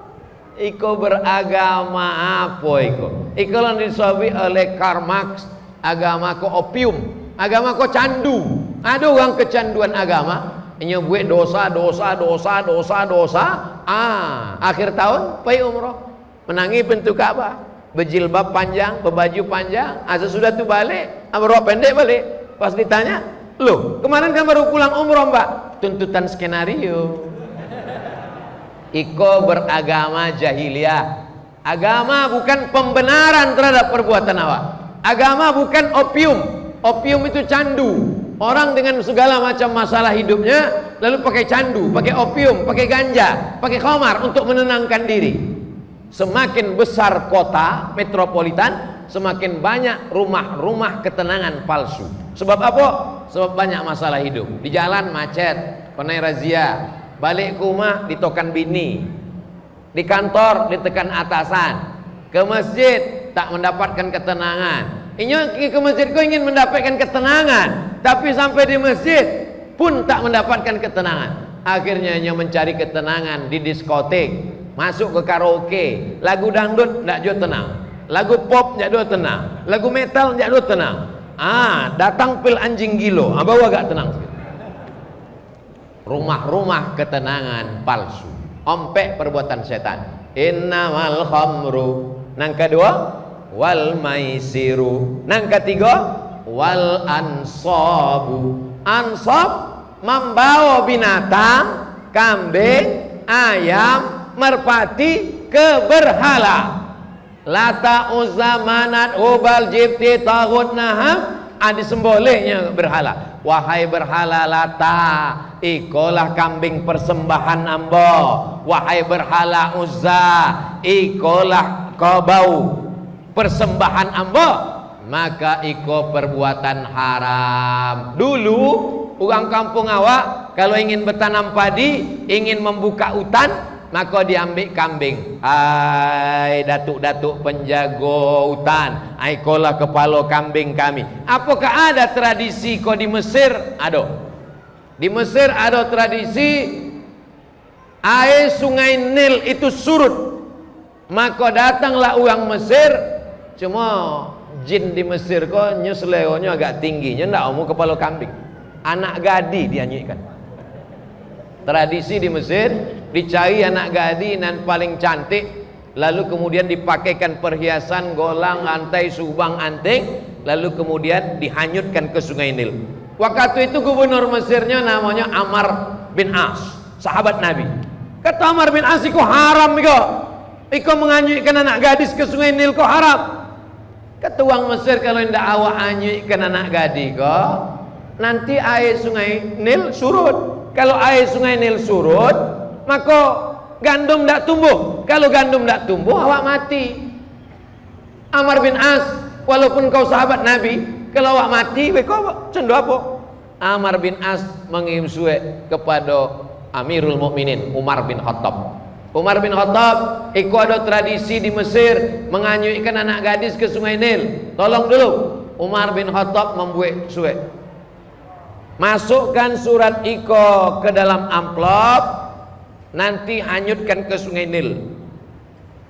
Iko beragama apa iko? Iko yang disabi oleh Karl Marx, agama ko opium, agama ko candu. Ada orang kecanduan agama, buat dosa. Akhir tahun pai umroh, menangi pintu Ka'bah, berjilbab panjang, berbaju panjang. Sudah tu balik, amroh pendek balik. Pas ditanya, loh kemarin kan baru pulang umroh mbak. Tuntutan skenario. Iko beragama jahiliyah. Agama bukan pembenaran terhadap perbuatan awak. Agama bukan opium. Opium itu candu. Orang dengan segala macam masalah hidupnya lalu pakai candu, pakai opium, pakai ganja, pakai khamar untuk menenangkan diri. Semakin besar kota metropolitan, semakin banyak rumah-rumah ketenangan palsu. Sebab apa? Sebab banyak masalah hidup. Di jalan macet, pernah razia. Balik ke rumah ditokan bini. Di kantor ditekan atasan. Ke masjid tak mendapatkan ketenangan. Ini ke masjid kau ingin mendapatkan ketenangan, tapi sampai di masjid pun tak mendapatkan ketenangan. Akhirnya hanya mencari ketenangan di diskotik, masuk ke karaoke, lagu dangdut ndak jo tenang, lagu pop ndak jo tenang, lagu metal ndak jo tenang. Datang pil anjing gilo, bawa agak tenang. Rumah-rumah ketenangan palsu, ompek perbuatan setan. Innamal khamru. Nang kedua, wal maisiru. Nang ketiga, wal ansabu. Ansab membawa binatang, kambing, ayam, merpati ke berhala. Lata Uzza Manat Hubal Jibti Taghut Naham, disembelihnya berhala. Wahai berhala Lata, ikolah kambing persembahan ambo. Wahai berhala Uzza, ikolah kobau persembahan ambo. Maka iko perbuatan haram. Dulu orang kampung awak kalau ingin bertanam padi, ingin membuka hutan, maka diambil kambing. Hai datuk-datuk penjaga hutan, ikolah kepala kambing kami. Apakah ada tradisi kau di Mesir? Ada. Di Mesir ada tradisi air sungai Nil itu surut. Maka datanglah orang Mesir, cuma jin di Mesir kok nyusleonya agak tingginya, ndak mau kepala kambing. Anak gadi dianyuikan. Tradisi di Mesir, dicari anak gadi yang paling cantik, lalu kemudian dipakaikan perhiasan golang, antai, subang, anting, lalu kemudian dihanyutkan ke sungai Nil. Waktu itu gubernur Mesirnya namanya Amr bin As, sahabat Nabi. Kata Amr bin As, itu haram iko menganyutkan anak gadis ke sungai Nil, kok haram. Kata orang Mesir, kalau tidak awak anyutkan anak gadis kok, nanti air sungai Nil surut. Kalau air sungai Nil surut, maka gandum tidak tumbuh. Kalau gandum tidak tumbuh, awak mati. Amr bin As, walaupun kau sahabat Nabi, kalau awak mati, kau cendu apa? Amr bin As mengirim surat kepada Amirul Mukminin Umar bin Khattab. Umar bin Khattab, ikut ada tradisi di Mesir menganyutkan anak gadis ke sungai Nil. Tolong dulu. Umar bin Khattab membuat surat. Masukkan surat iko ke dalam amplop, nanti hanyutkan ke sungai Nil.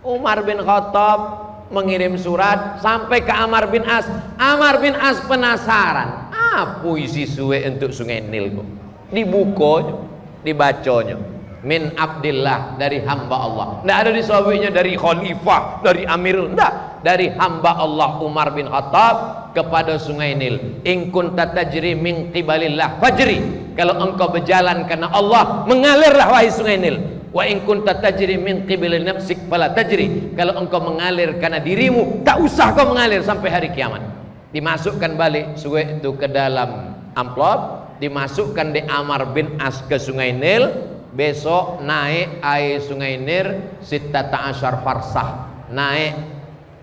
Umar bin Khattab mengirim surat sampai ke Amr bin As. Amr bin As penasaran, apa isi surat untuk sungai Nil kok? Dibukanya, dibacanya. min abdillah, dari hamba Allah. Tidak ada disawinya dari khalifah, dari amirul, tidak, dari hamba Allah Umar bin Khattab kepada sungai Nil. In kunta tajri min qibalillah fajri, kalau engkau berjalan karena Allah, mengalirlah wahai sungai Nil. Wa in kunta tajri min qibali nafsik fala tajri, kalau engkau mengalir karena dirimu, tak usah kau mengalir sampai hari kiamat. Dimasukkan balik sungai itu ke dalam amplop, dimasukkan di Amr bin As ke sungai Nil. Besok naik air sungai Nil sittata asyar farsah, naik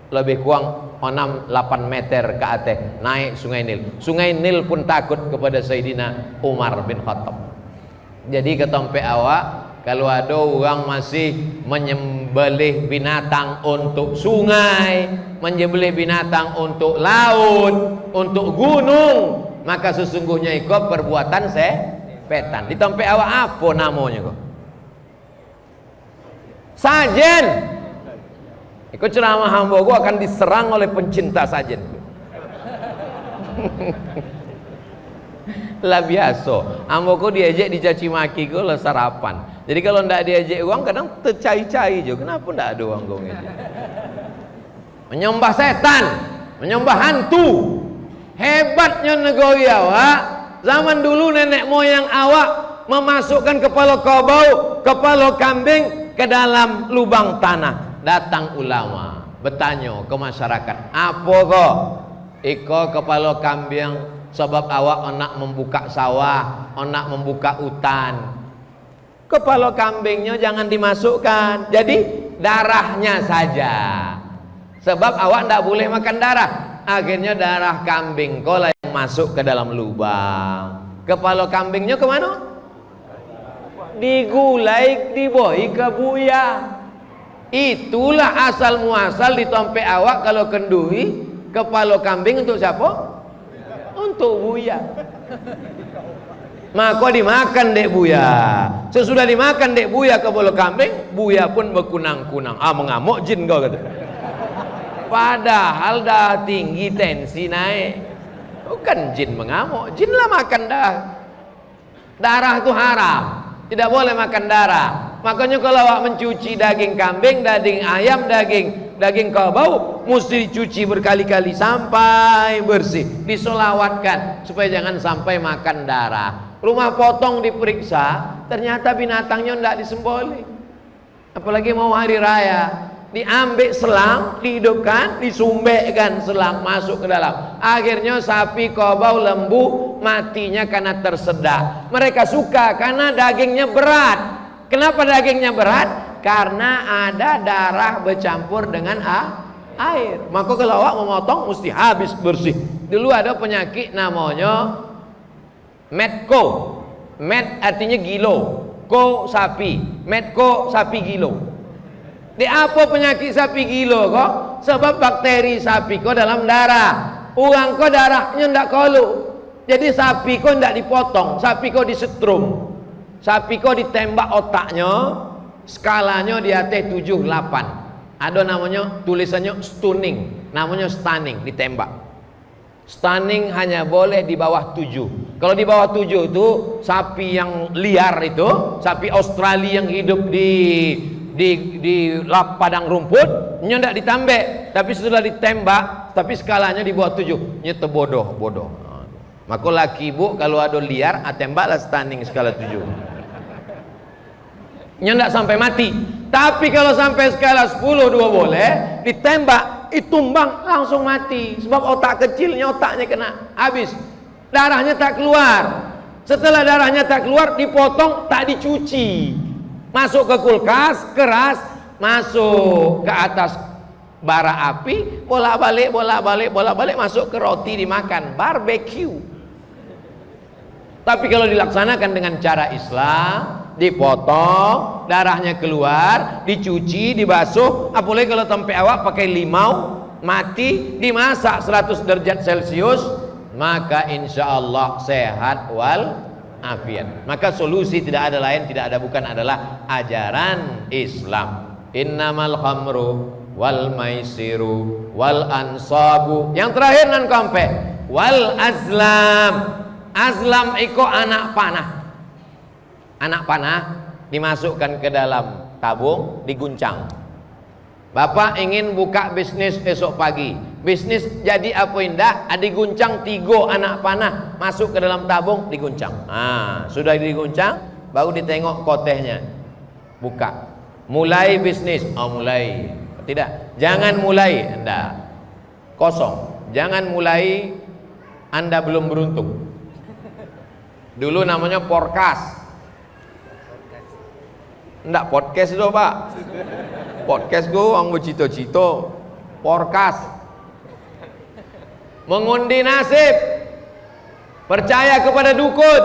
lebih kurang 6-8 meter ke atas, naik sungai Nil. Sungai Nil pun takut kepada Sayyidina Umar bin Khattab. Jadi ketompe awak, kalau ada orang masih menyembelih binatang untuk sungai, menyembelih binatang untuk laut, untuk gunung, maka sesungguhnya itu perbuatan setan. Ditompe awak apa namanya kok? Sajen. Ikut ceramah hamba gua akan diserang oleh pencinta sajen. Lah biasa, hamba gua diajak dicaci maki gua lah sarapan. Jadi kalau ndak diajak uang kadang tercai-cai juga. Kenapa ndak ada uang gua ngajak? Menyembah setan, menyembah hantu. Hebatnya negeri awak. Zaman dulu nenek moyang awak memasukkan kepala kobau, kepala kambing ke dalam lubang tanah. Datang ulama bertanya ke masyarakat, apa kok iko kepala kambing sebab awak nak membuka sawah, nak membuka hutan. Kepala kambingnya jangan dimasukkan, jadi darahnya saja, sebab awak ndak boleh makan darah. Akhirnya darah kambing kau lah yang masuk ke dalam lubang. Kepala kambingnya kemana? Digulai, diboi ke buaya. Itulah asal muasal ditompe awak kalau kenduri kepala kambing untuk siapa? Untuk buaya. Maka dimakan dek buaya. Sesudah dimakan dek buaya kepala kambing, buaya pun berkunang-kunang. Ah, mengamuk jin kau kata. Padahal dah tinggi tensi naik. Bukan jin mengamuk, jin lah makan dah. Darah itu haram, tidak boleh makan darah. Makanya kalau awak mencuci daging kambing, daging ayam, daging kerbau, mesti dicuci berkali-kali sampai bersih, disolawatkan supaya jangan sampai makan darah. Rumah potong diperiksa, ternyata binatangnya tidak disembelih. Apalagi mau hari raya, diambil selang, dihidupkan, disumbekkan selang masuk ke dalam. Akhirnya sapi, kerbau, lembu matinya karena tersedak. Mereka suka karena dagingnya berat. Kenapa dagingnya berat? Karena ada darah bercampur dengan air. Maka kalau awak memotong mesti habis bersih. Dulu ada penyakit namanya Medco. Med artinya gilo, ko sapi, Medco sapi gilo. Di apa penyakit sapi gilo kok? Sebab bakteri sapi kok dalam darah. Orang kok darahnya ndak kalu. Jadi sapi kok ndak dipotong, sapi kok disetrum. Sapi kok ditembak otaknya, skalanya di atas 7-8. Ada namanya tulisannya stunning, namanya stunning, ditembak. Stunning hanya boleh di bawah 7. Kalau di bawah 7 itu sapi yang liar itu, sapi Australia yang hidup di lap padang rumput, nya ndak ditambah, tapi setelah ditembak, tapi skalanya di bawah 7, nya bodoh. Maka laki ibu kalau ada liar, tembaklah stunning skala 7. Nya ndak sampai mati. Tapi kalau sampai skala 10 dua boleh, ditembak, ditumbang langsung mati. Sebab otak kecilnya, otaknya kena habis. Darahnya tak keluar. Setelah darahnya tak keluar, dipotong, tak dicuci. Masuk ke kulkas, keras, masuk ke atas bara api, bolak-balik, masuk ke roti dimakan, barbecue. Tapi kalau dilaksanakan dengan cara Islam, dipotong, darahnya keluar, dicuci, dibasuh, apalagi kalau tempe awak pakai limau, mati, dimasak 100 derajat Celcius, maka insya Allah sehat wal afiat. Maka solusi tidak ada lain, tidak ada bukan adalah ajaran Islam. Innamal khamru wal maisiru wal ansabu. Yang terakhir nan kompe wal azlam. Azlam iko anak panah. Anak panah dimasukkan ke dalam tabung, diguncang. Bapak ingin buka bisnis esok pagi, bisnis jadi apa indah, diguncang 3 anak panah, masuk ke dalam tabung, diguncang. Sudah diguncang, baru ditengok kotehnya, buka, mulai bisnis. Mulai, tidak, jangan mulai, Anda kosong, jangan mulai, Anda belum beruntung. Dulu namanya forecast, enggak podcast itu Pak. Podcast gue orang bercita-cita, forecast, mengundi nasib, percaya kepada dukun,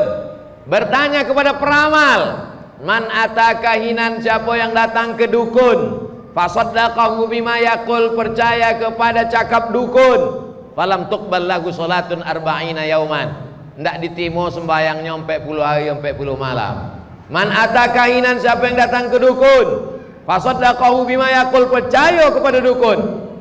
bertanya kepada peramal. Man atakahinan, siapa yang datang ke dukun, fasaddaqahu bima yaqul, percaya kepada cakap dukun, falam tuqbal lahu salatun arba'ina yauman, ndak ditimo sembayangnya 40 hari 40 malam. Man atakahinan, siapa yang datang ke dukun, fasaddaqahu bima yaqul, percaya kepada dukun,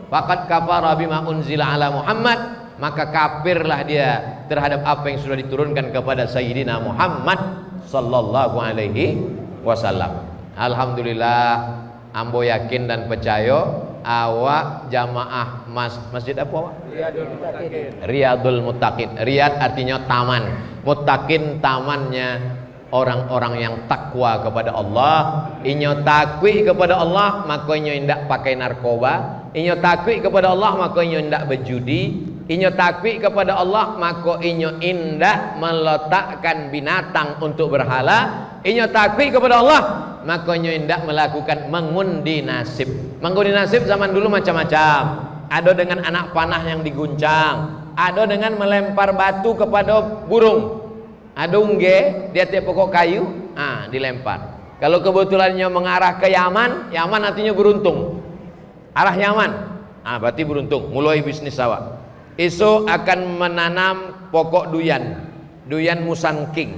faqad kafara bima unzila ala Muhammad, maka kafirlah dia terhadap apa yang sudah diturunkan kepada Sayyidina Muhammad sallallahu alaihi wasallam. Alhamdulillah, ambo yakin dan percaya awak jamaah masjid apa awak? Riyadul Muttaqin. Riyad artinya taman, muttaqin tamannya orang-orang yang takwa kepada Allah. Inyo takwi kepada Allah, maka inyo indak pakai narkoba. Inyo takwi kepada Allah, maka inyo indak berjudi. Inyo takwi kepada Allah, maka inyo indak meletakkan binatang untuk berhala. Inyo takwi kepada Allah, maka inyo indak melakukan mengundi nasib. Mengundi nasib zaman dulu macam-macam. Ada dengan anak panah yang diguncang, ada dengan melempar batu kepada burung. Ada ungge di atas pokok kayu, dilempar. Kalau kebetulannya mengarah ke Yaman, Yaman artinya beruntung. Arah Yaman, berarti beruntung. Mulai bisnis awak. Esok akan menanam pokok duyan, duyan musangking.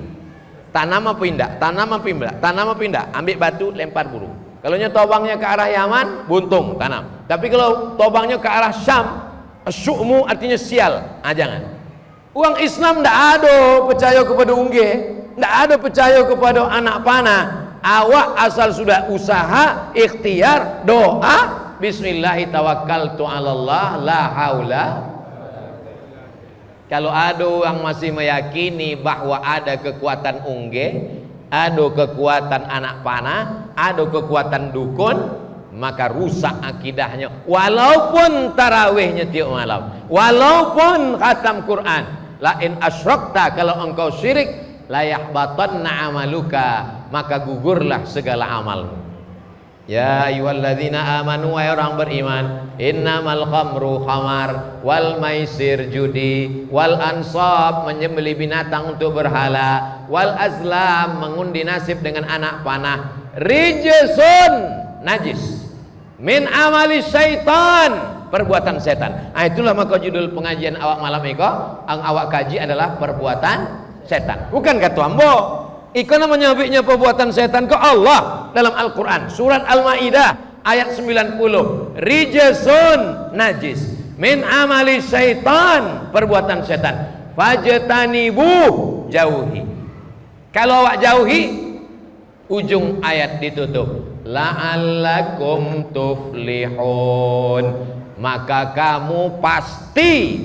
Tanam apa indah? Tanam apa indah? Tanam apa indah? Ambil batu, lempar burung. Kalau tobangnya ke arah Yaman, buntung, tanam. Tapi kalau tobangnya ke arah Syam, syu'mu artinya sial. Jangan. Uang Islam tidak ada percaya kepada ungge, tidak ada percaya kepada anak panah. Awak asal sudah usaha, ikhtiar, doa, bismillahi tawakkaltu 'alallah, la haula. Kalau ada orang masih meyakini bahwa ada kekuatan ungge, ada kekuatan anak panah, ada kekuatan dukun, maka rusak akidahnya. Walaupun tarawihnya tiap malam, walaupun khatam Quran. La in asyrakta, kalau engkau syirik, la yahbatanna amaluka, maka gugurlah segala amalmu. Ya ayyuhalladzina amanu, wahai orang beriman, innamal khamru khamar, wal maisir judi, wal ansab menyembelih binatang untuk berhala, wal azlam mengundi nasib dengan anak panah, rijsun najis, min amali syaitan, perbuatan setan. Itulah maka judul pengajian awak malam iko, ang awak kaji adalah perbuatan setan. Bukan kata ambo. Iko namanya abiknya perbuatan setan ke Allah dalam Al-Quran surat Al-Maidah ayat 90. Rijsun najis min amali syaitan, perbuatan setan. Fajtanibu, jauhi. Kalau awak jauhi, ujung ayat ditutup. La'allakum tuflihun, maka kamu pasti.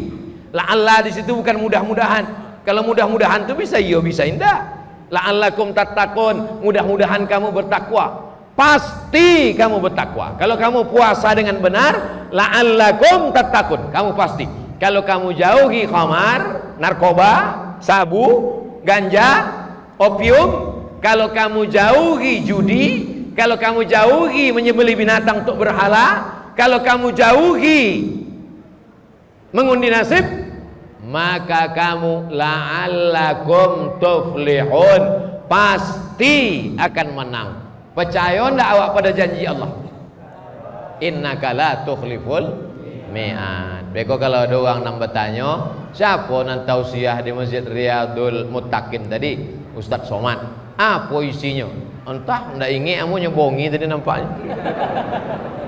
La'alla di situ bukan mudah-mudahan. Kalau mudah-mudahan itu bisa iya bisa indah. La'allakum tattaqun, mudah-mudahan kamu bertakwa. Pasti kamu bertakwa. Kalau kamu puasa dengan benar, la'allakum tattaqun, kamu pasti. Kalau kamu jauhi khamar, narkoba, sabu, ganja, opium, kalau kamu jauhi judi, kalau kamu jauhi menyembelih binatang untuk berhala, kalau kamu jauhi mengundi nasib, maka kamu la'allakum tuflihun, pasti akan menang. Percaya ndak awak pada janji Allah? Innaka la tukhliful mi'ad. Beko kalau ada orang nak bertanya, siapa nan tausiah di Masjid Riyadul Muttaqin tadi? Ustaz Somad. Apa isinya? Entah, ndak ingat amunya bongi tadi nampaknya.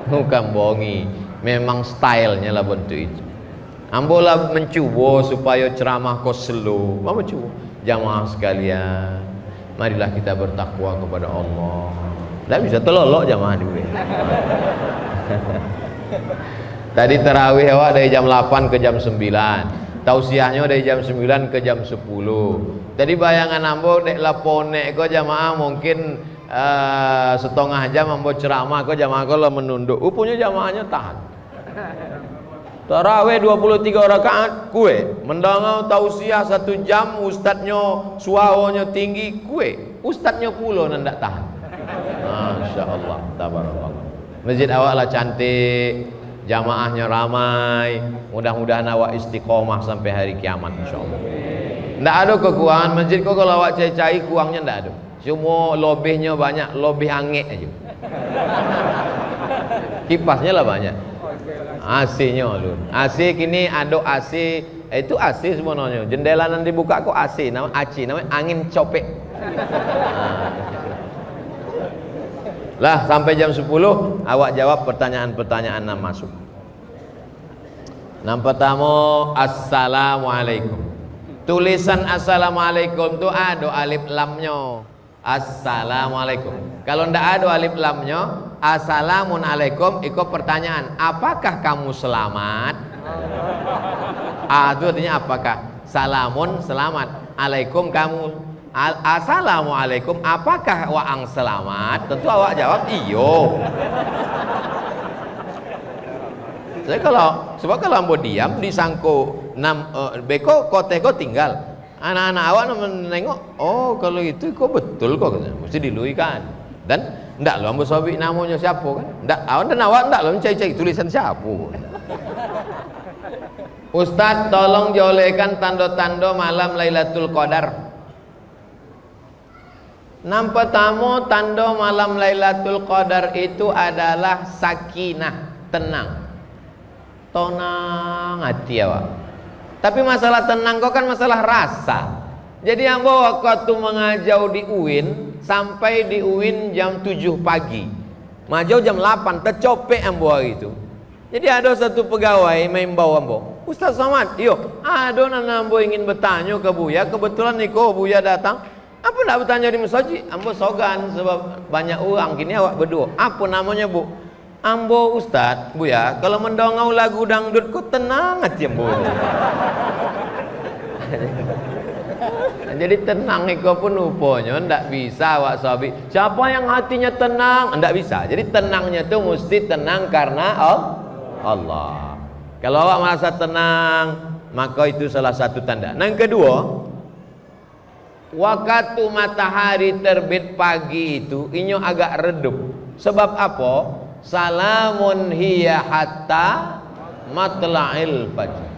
Bukan bongi, memang stylenya lah bentuk itu. Ambolah mencuba supaya ceramah kau slow. Apa cuba? Jamaah sekalian, Marilah kita bertakwa kepada Allah. Tidak bisa telolok jamaah duit. Tadi tarawih awak dari jam 8 ke jam 9. Tausiahnya dari jam 9 ke jam 10. Jadi bayangan ambo dek lapone ko jamaah mungkin setengah jam ambo ceramah ko jamaah ko menunduk. Punya jamaahnya tahan. Tarawih 23 rakaat kue mendangau tausiah 1 jam ustadznya suaranya tinggi kue ustadznya pula ndak tahan. Masya Allah, tabarakallah. Masjid awak lah cantik, jamaahnya ramai, mudah-mudahan awak istiqomah sampai hari kiamat insyaallah. Ndak ada kekurangan masjid kok kalau awak cari-cari kurangnya ndak ada. Cuma lobihnya banyak, lobih angin aja. Kipasnya lah banyak. AC-nya lho. AC kini ada AC, itu AC sebenarnya. Jendela nanti dibuka kok AC, namanya AC, namanya angin copek. Lah sampai jam 10 awak jawab pertanyaan-pertanyaan yang masuk. Yang pertama, assalamualaikum. Tulisan assalamualaikum itu ada alif lamnya. Assalamualaikum. Kalau ndak ada alif lamnya, assalamualaikum itu pertanyaan, apakah kamu selamat? Itu artinya apakah? Salamun selamat, alaikum kamu. Assalamualaikum, apakah waang selamat? Tentu awak jawab iyo. Saya sebab kalau ambo diam disangko beko koteko tinggal. Anak-anak awak menengok, oh kalau itu kok betul kok, mesti diluikan. Dan ndak lo ambo sobi namanya siapa kan? Ndak awak dan awak ndak lo mencari-cari tulisan siapa. Ustadz tolong jolehkan tanda-tanda malam Lailatul Qadar. Nampak tamu tanda malam Lailatul Qadar itu adalah sakinah, tenang. Tenang hati awak. Tapi masalah tenang kok kan masalah rasa. Jadi ambo waktu mengajau di UIN sampai di UIN jam 7 pagi. Majau jam 8 tercopek ambo hari itu. Jadi ada satu pegawai membau ambo. Ustaz Somad, yo, ada nana ambo ingin bertanya ke Buya, kebetulan niko Buya datang. Apa nak bertanya di masjid? Ambo sogan sebab banyak orang gini awak berdua. Apa namanya Bu? Ambo Ustaz, Buya, kalau mendongau lagu dangdut kok tenang aja ambo. Jadi tenang iko pun rupanya ndak bisa awak sahabi. Siapa yang hatinya tenang? Ndak bisa. Jadi tenangnya itu mesti tenang karena Allah. Kalau awak merasa tenang, maka itu salah satu tanda. Nah, yang kedua, waktu matahari terbit pagi itu inyo agak redup. Sebab apa? Salamun hiya hatta matla'il fajr.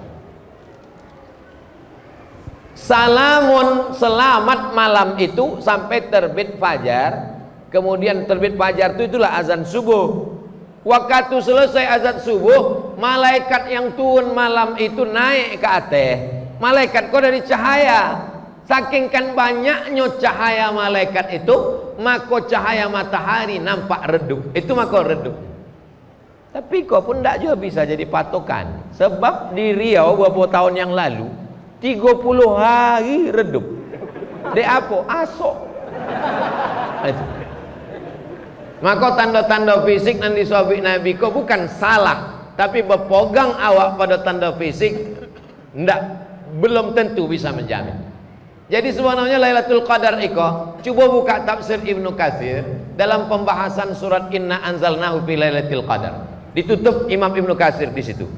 Salamun, selamat malam itu sampai terbit fajar. Kemudian terbit fajar itu itulah azan subuh. Waktu selesai azan subuh, malaikat yang turun malam itu naik ke atas. Malaikat kok dari cahaya. Saking kan banyaknya cahaya malaikat itu, maka cahaya matahari nampak redup. Itu maka redup. Tapi kok pun tidak juga bisa jadi patokan. Sebab di Riau beberapa tahun yang lalu 30 hari redup. Dek apa? Asok. Itu. Maka tanda-tanda fisik nanti sahabat Nabi kok bukan salah, tapi berpegang awak pada tanda fisik belum tentu bisa menjamin. Jadi sebenarnya Lailatul Qadar iko, coba buka tafsir Ibnu Katsir dalam pembahasan surat Inna anzalnahu fi Lailatul Qadar. Ditutup Imam Ibnu Katsir di situ.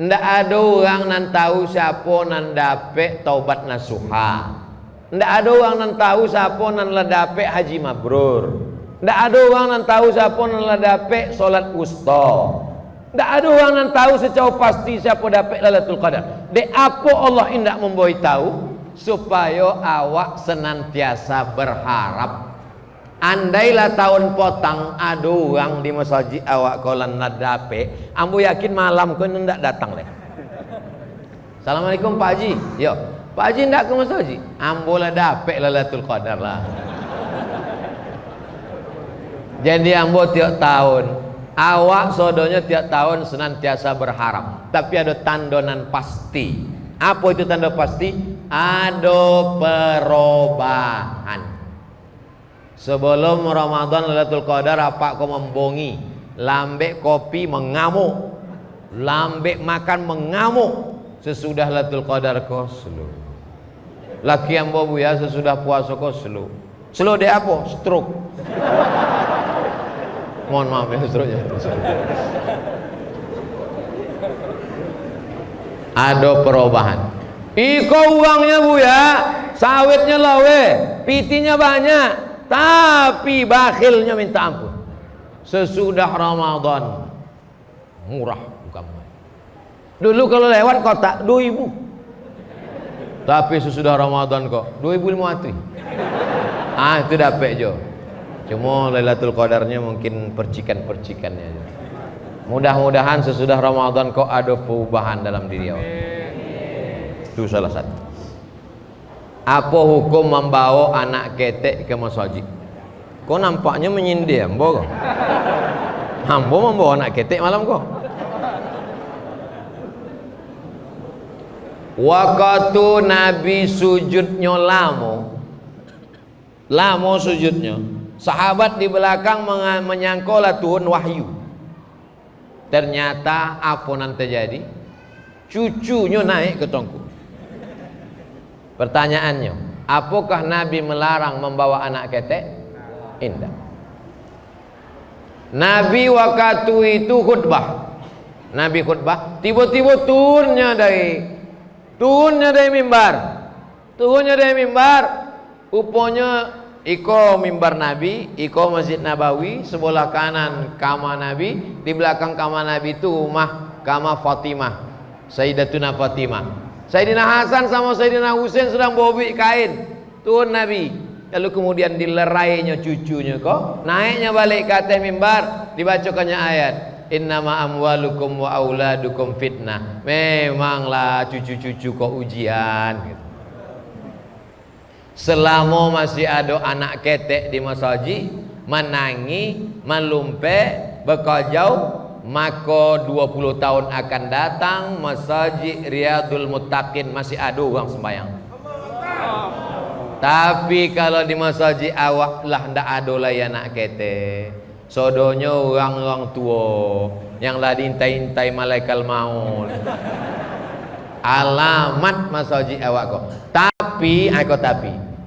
Ndak ada orang nan tahu siapa nan dapat taubat nasuha. Ndak ada orang nan tahu siapa nan la dapat haji mabrur. Ndak ada orang nan tahu siapa nan la dapat salat wusta. Ndak ada orang nan tahu secara pasti siapa dapat Lailatul Qadar. De apa Allah indak memberi tahu supaya awak senantiasa berharap. Andailah tahun potang ada orang di masjid awak kolan nadape, ambo yakin malam kau ndak datang leh. Assalamualaikum Pak Haji. Yo, Pak Haji ndak ke masjid? Ambo lah dape Lailatul Qadar lah. Jadi ambo tiap tahun, awak sodonya tiap tahun senantiasa berharap. Tapi ada tandonan pasti. Apa itu tanda pasti? Ada perubahan. Sebelum Ramadan Lailatul Qadar apa kau membongi, lambek kopi mengamuk, lambek makan mengamuk. Sesudah Lailatul Qadar kau slow. Laki yang bobu ya sesudah puasa kau slow. Slow dia apa? Stroke. Mohon maaf ya stroke-nya. Ada perubahan. Iko uangnya bu ya, sawitnya lawe, pitinya banyak, tapi bakhilnya minta ampun. Sesudah Ramadan murah bukan main. Dulu kalau lewat kota 2.000, tapi sesudah Ramadan kok 2.500. Itu dapat jo. Cuma Lailatul Qadarnya mungkin percikan-percikannya aja. Mudah-mudahan sesudah Ramadan kok ada perubahan dalam diri awak. Itu salah satu. Apa hukum membawa anak ketek ke masjid? Kok nampaknya menyindir ambo kok? Ambo membawa anak ketek malam kok? Waktu Nabi sujudnya lamo sujudnya. Sahabat di belakang menyangkola turun wahyu. Ternyata apa yang terjadi? Cucunya naik ke tongku. Pertanyaannya, apakah Nabi melarang membawa anak ketek? Indah. Nabi waktu itu khutbah. Nabi khutbah, tiba-tiba turunnya dari mimbar. Rupanya iko mimbar Nabi, iko Masjid Nabawi, sebelah kanan kamar Nabi, di belakang kamar Nabi itu rumah kamar Fatimah, Sayyidatuna Fatimah. Sayyidina Hasan sama Sayyidina Husain sedang bobik kain. Turun Nabi, lalu kemudian dilerainya cucunya kok, naiknya balik ke atas mimbar, dibacakannya ayat, innama amwalukum wa auladukum fitnah. Memanglah cucu-cucu kok ujian gitu. Selama masih ada anak ketek di masjid, menangi, melumpek, bekajau, maka 20 tahun akan datang masjid Riyadul Muttaqin masih ada orang sembahyang. Tapi kalau di masjid awak lah ndak ada lah anak ketek. Sodonya orang-orang tua yang lah diintai-intai malaikat maut. Alamat masjid awak kok. Tapi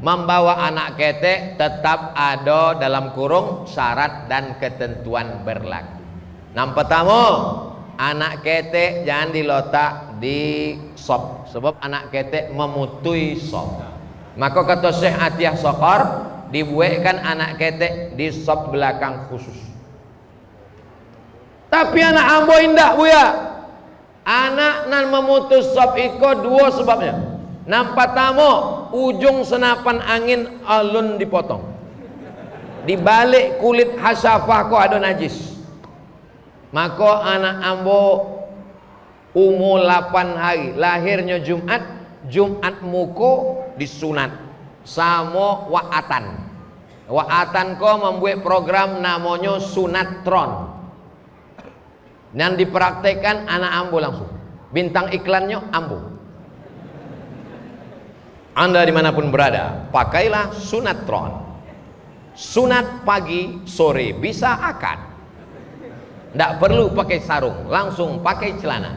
membawa anak ketek tetap ada dalam kurung syarat dan ketentuan berlaku. Yang pertama, anak ketek jangan diletak di sop, sebab anak ketek memutui sop. Maka kata Syekh Atiyah Sokor, dibuatkan anak ketek di sop belakang khusus. Tapi anak ambo indah bu ya, anak nan memutus sop iko dua sebabnya. Yang pertama, ujung senapan angin alun dipotong, di balik kulit hasyafah kok ada najis. Maka anak ambo umur 8 hari, lahirnya Jumat muko disunat sama wa'atan kok membuat program namanya sunatron dan dipraktekkan anak ambo langsung, bintang iklannya ambo. Anda dimanapun berada, pakailah sunatron, sunat pagi sore bisa akad. Tidak perlu pakai sarung, langsung pakai celana.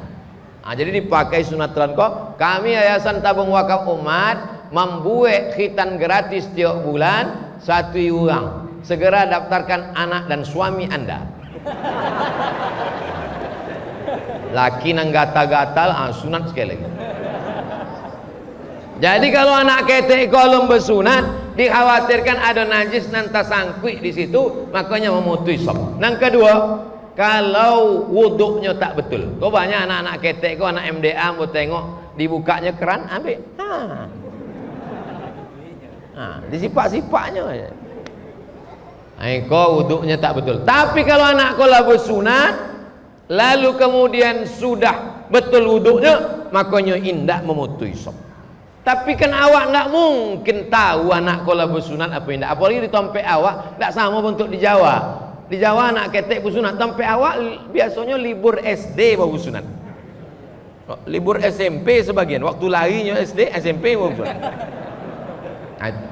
Jadi dipakai sunatron kok. Kami Yayasan Tabung Wakaf Umat membuat khitan gratis tiap bulan 1 orang. Segera daftarkan anak dan suami Anda. Laki nang gatal-gatal, sunat sekali lagi. Jadi kalau anak ketek kolom bersunat, dikhawatirkan ada najis nanti sangkui di situ, makanya memutus sop. Yang kedua, kalau wuduknya tak betul, kok banyak anak-anak ketek, kok anak MDA mau tengok dibukanya keran, ambil, disipak-sipaknya aja. Kok wuduknya tak betul. Tapi kalau anak kau lah bersunat, lalu kemudian sudah betul wuduknya, makanya indah memutus sop. Tapi kan awak nggak mungkin tahu anak kau lah bersunat apa indah, apalagi di tempat awak nggak sama bentuk di Jawa. Di Jawa anak ketek bersunat, sampai awak biasanya libur SD baru bersunat. Libur SMP sebagian, waktu larinya SD, SMP baru bersunat.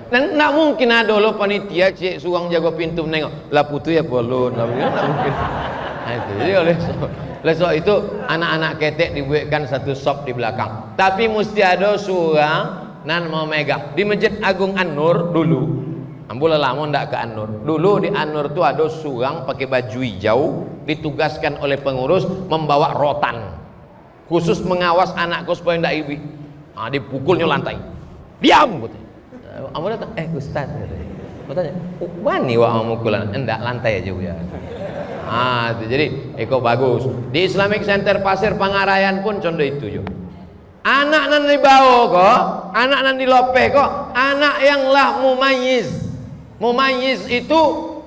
Dan nggak mungkin ada lo panitia cek suang jaga pintu menengok lah putu ya polon, nggak mungkin. Nah, itu. Jadi oleh sebab itu anak-anak ketek dibuatkan satu sop di belakang. Tapi mesti ada suang nan mau megang. Di Masjid Agung An-Nur dulu, ambil lama ndak ke An-Nur. Dulu di An-Nur tuh ada suang pakai baju hijau, ditugaskan oleh pengurus membawa rotan, khusus mengawas anakku supaya ndak ibi. Nah, dipukulnya lantai. Diam, gitu. Ambo datang, Ustaz, aku tanya, wani wa mukulan, enggak lantai aja ya. Ah, itu. Jadi eko bagus. Di Islamic Center Pasir Pangarayan pun contoh itu yo. Anak nan dibawa kok, anak nan dilope kok, anak yang lah mumayyiz. Mumayyiz itu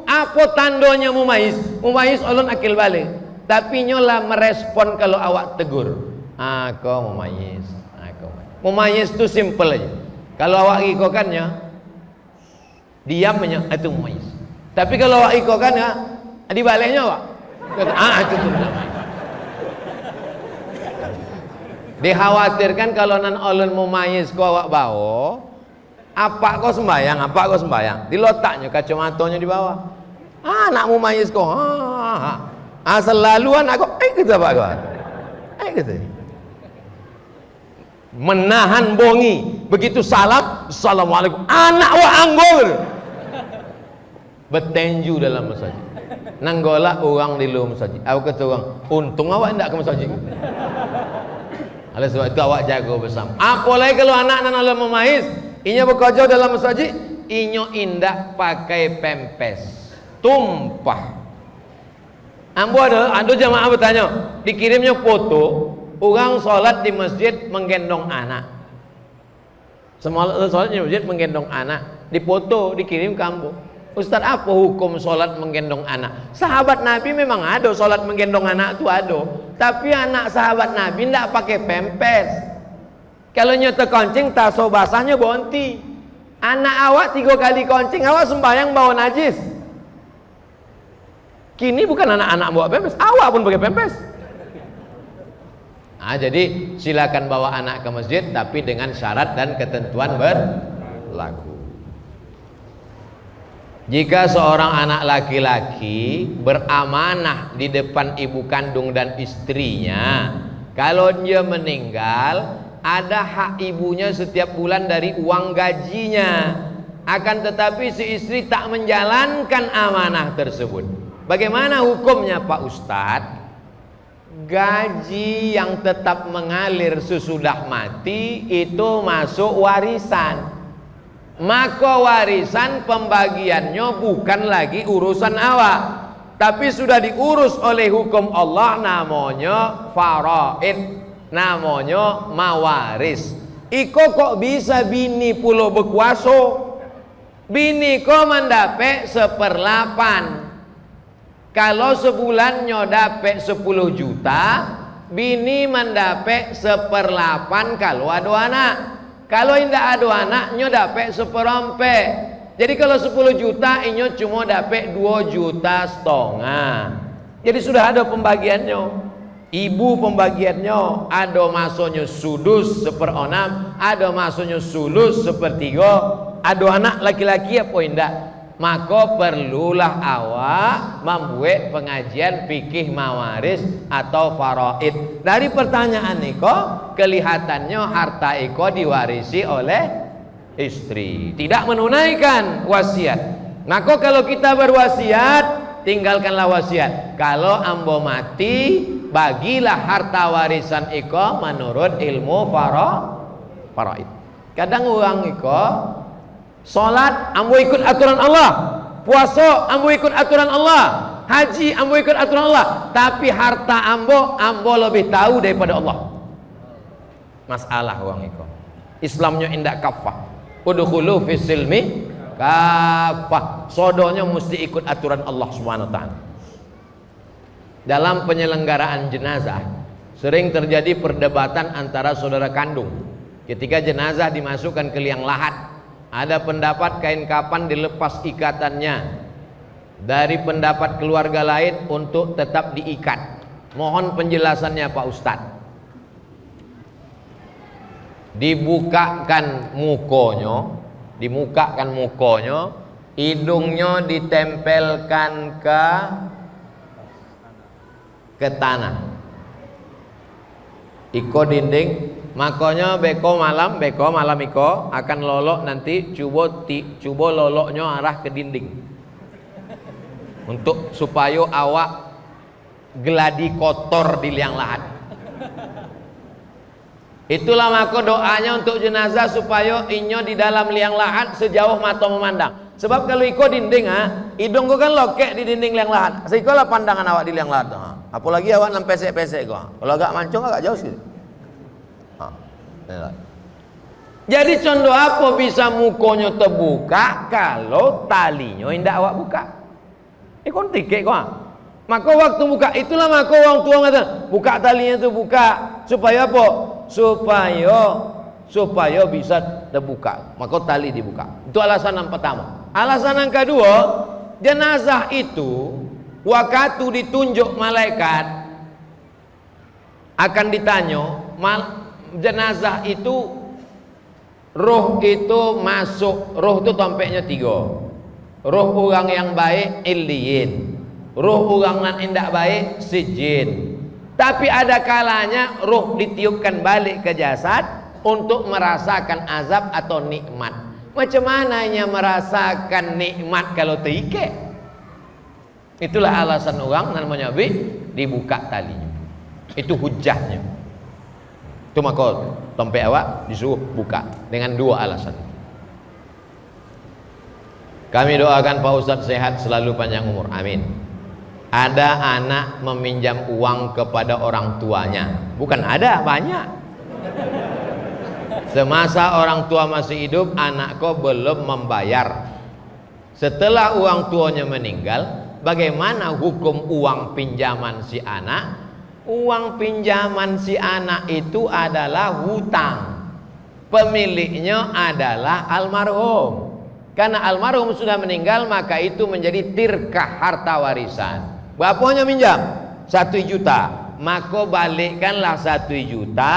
apa tandonya mumayyiz? Mumayyiz ulun akil balik. Tapi nyola merespon kalau awak tegur. Aku mumayyiz, aku. Mumayyiz itu simple aja. Kalau awak ikokannya diamnya itu mumayyiz. Tapi kalau awak ikokannya dibaliknya awak. Itu tuh namanya. Dikhawatirkan kalau nan ulun mumayyiz ko awak bawa, apa kau sembayang, apa kau sembayang. Dilotaknya kacamatanya di bawah. Anak mumayyiz ko. Asal laluan aku gitu Pak kawan. Gitu. Menahan bongi, begitu salam, assalamualaikum, anak wa anggur betenju dalam masjid, nanggola orang di luar masjid. Aku kata orang, untung awak tidak ke masjid. Oleh sebab itu awak jago bersama. Apalagi kalau anak nan alam memais, inya bekerja dalam masjid, inyo indak pakai pempes, tumpah. Ambo ada jamaah bertanya, dikirimnya foto orang sholat di masjid menggendong anak. Semua sholat di masjid menggendong anak, dipoto dikirim ke ambo. Ustaz, apa hukum sholat menggendong anak? Sahabat Nabi memang ada sholat menggendong anak itu ada, tapi anak sahabat Nabi tidak pakai pempes. Kalau nyata koncing taso basahnya bonti. Anak awak 3 kali koncing, awak sembahyang bawa najis. Kini bukan anak-anak bawa pempes, awak pun pakai pempes. Nah, jadi silakan bawa anak ke masjid, tapi dengan syarat dan ketentuan berlaku. Jika seorang anak laki-laki beramanah di depan ibu kandung dan istrinya, kalau dia meninggal, ada hak ibunya setiap bulan dari uang gajinya. Akan tetapi si istri tak menjalankan amanah tersebut. Bagaimana hukumnya Pak Ustadz? Gaji yang tetap mengalir sesudah mati itu masuk warisan. Maka warisan pembagiannya bukan lagi urusan awak, tapi sudah diurus oleh hukum Allah, namanya faraid, namanya mawaris. Iko kok bisa bini pulau berkuasa? Bini ko mendapat 1/8. Kalau sebulan nyodapek 10 juta, bini mendapat 1/8 kalau ada anak. Kalau tidak ada anak, nyodapek 1/4. Jadi kalau 10 juta, inyo cuma dapat 2,5 juta. Jadi sudah ada pembagiannya. Ibu pembagiannya, ada masuknya sudus 1/6, ada masuknya sulus 1/3. Ada anak laki-laki apa tidak? Maka perlulah awak membuat pengajian fikih mawaris atau faraid. Dari pertanyaan niko kelihatannya harta iko diwarisi oleh istri, tidak menunaikan wasiat. Maka kalau kita berwasiat, tinggalkanlah wasiat. Kalau ambo mati, bagilah harta warisan iko menurut ilmu faraid. Kadang orang iko sholat ambo ikut aturan Allah, puasa ambo ikut aturan Allah, haji ambo ikut aturan Allah, tapi harta ambo lebih tahu daripada Allah. Masalah uang itu. Islamnya indak kafah. Udkhulu fis silmi kafah. Sodonya mesti ikut aturan Allah Subhanahu wa taala. Dalam penyelenggaraan jenazah sering terjadi perdebatan antara saudara kandung. Ketika jenazah dimasukkan ke liang lahat, ada pendapat kain kapan dilepas ikatannya, dari pendapat keluarga lain untuk tetap diikat. Mohon penjelasannya Pak Ustadz. Dibukakan mukonya, dimukakan mukonya, hidungnya ditempelkan ke tanah, iko dinding. Makanya beko malam iko akan lolok nanti, coba loloknya arah ke dinding untuk supaya awak geladi kotor di liang lahat. Itulah maka doanya untuk jenazah supaya inyo di dalam liang lahat sejauh mata memandang. Sebab kalau iko dinding hidung kau kan lokek di dinding liang lahat. Seikolah pandangan awak di liang lahat. Apalagi awak nam pesek-pesek kau. Kalau agak mancung agak jauh sih. Jadi contoh apa bisa mukonya terbuka kalau talinya indah awak buka? Kon tikek kau. Maka waktu buka itulah maka orang tua kata buka talinya itu buka supaya apa? Supaya bisa terbuka. Maka tali dibuka. Itu alasan yang pertama. Alasan yang kedua, jenazah itu waktu ditunjuk malaikat akan ditanya, jenazah itu roh itu masuk, roh itu tampaknya 3. Roh orang yang baik illiyin, roh orang yang tidak baik sijin. Tapi ada kalanya roh ditiupkan balik ke jasad untuk merasakan azab atau nikmat. Macam mananya merasakan nikmat kalau terikat? Itulah alasan orang namanya dibuka talinya. Itu hujahnya. Itu maka tompe awak disuruh buka dengan 2 alasan. Kami doakan Pak Ustadz sehat selalu, panjang umur, amin. Ada anak meminjam uang kepada orang tuanya. Bukan ada, banyak. Semasa orang tua masih hidup, anakku belum membayar. Setelah orang tuanya meninggal, bagaimana hukum uang pinjaman si anak? Uang pinjaman si anak itu adalah hutang. Pemiliknya adalah almarhum. Karena almarhum sudah meninggal, maka itu menjadi tirkah harta warisan. Bapaknya minjam 1 juta, maka balikkanlah 1 juta,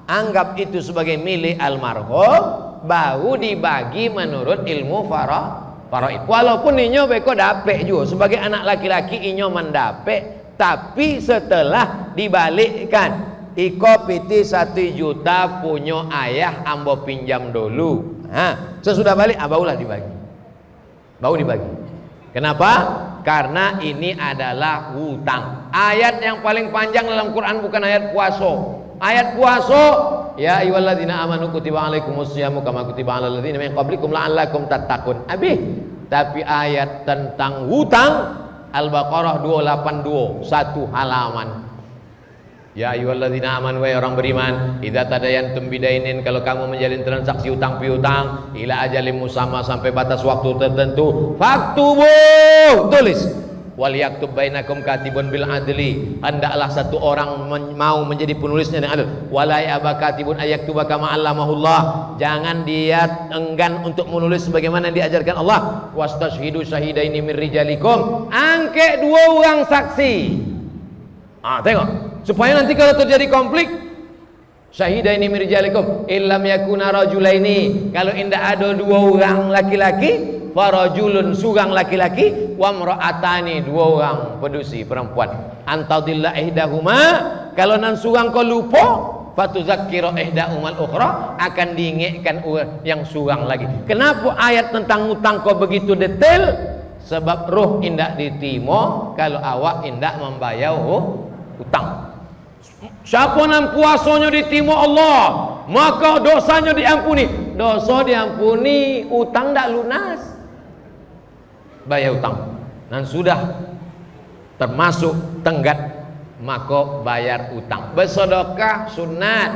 anggap itu sebagai milik almarhum, baru dibagi menurut ilmu faraid. Walaupun inyo beko dapet juga sebagai anak laki-laki, inyo mendapet. Tapi setelah dibalikkan, iko piti 1 juta punya ayah ambo pinjam dulu. Sesudah balik barulah dibagi. Baru dibagi. Kenapa? Karena ini adalah hutang. Ayat yang paling panjang dalam Quran bukan ayat puasa. Ayat puasa, ya ayyuhalladzina amanu kutiba alaikumusyamu kama kutiba alal ladzina min qablikum la'allakum tattaqun. Tapi ayat tentang hutang Al-Baqarah 282, 1 halaman. Ya ayyuhalladzina amanu, wahai orang beriman, idza tadayantum bidainin, kalau kamu menjalin transaksi hutang piutang ila ajalin musamma, sampai batas waktu tertentu, faktubu, tulis, wal yaktub bainakum katibun bil adli, hendaklah satu orang mau menjadi penulisnya dengan adil. Walai abakatibun ayaktuba kama allamahullah, jangan dia enggan untuk menulis sebagaimana diajarkan Allah. Wastashhidu syahidaini min rijalikum, angke 2 orang saksi. Tengok, supaya nanti kalau terjadi konflik, syahidaini min rijalikum illam yakuna rajulaini, kalau indah ada 2 orang laki-laki, farajulun surang laki-laki, wa mra'atani 2 orang pedusi perempuan. Antadilla ihdahuma, kalau nan surang kau lupa, fatuzakkiru ihdahumal ukhra, akan diingatkan yang surang lagi. Kenapa ayat tentang utang kau begitu detail? Sebab roh indak ditimo kalau awak indak membayar utang. Siapa nan puasanya ditimo Allah, maka dosanya diampuni. Dosa diampuni, utang tak lunas. Bayar utang dan sudah termasuk tenggat, maka bayar utang. Bersedekah sunat,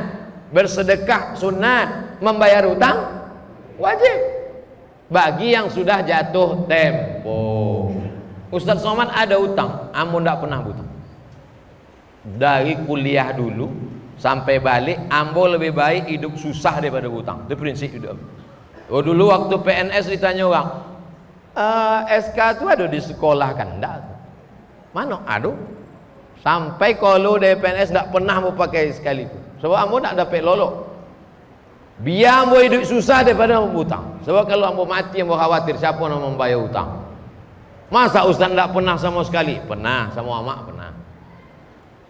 bersedekah sunat, membayar utang wajib bagi yang sudah jatuh tempo. Ustaz Somad ada utang, amun tidak pernah utang. Dari kuliah dulu sampai balik, ambo lebih baik hidup susah daripada utang. Itu prinsip hidup. Dulu waktu PNS ditanya orang, SK itu ada di sekolah kan? Enggak. Mana? Aduh. Sampai kalau dari PNS enggak pernah mau pakai sekali itu. Sebab ambo enggak dapat lolok. Biar ambo hidup susah daripada ambo hutang. Sebab kalau ambo mati ambo khawatir siapa yang membayar hutang. Masa ustaz tidak pernah sama sekali? Pernah sama amak, pernah.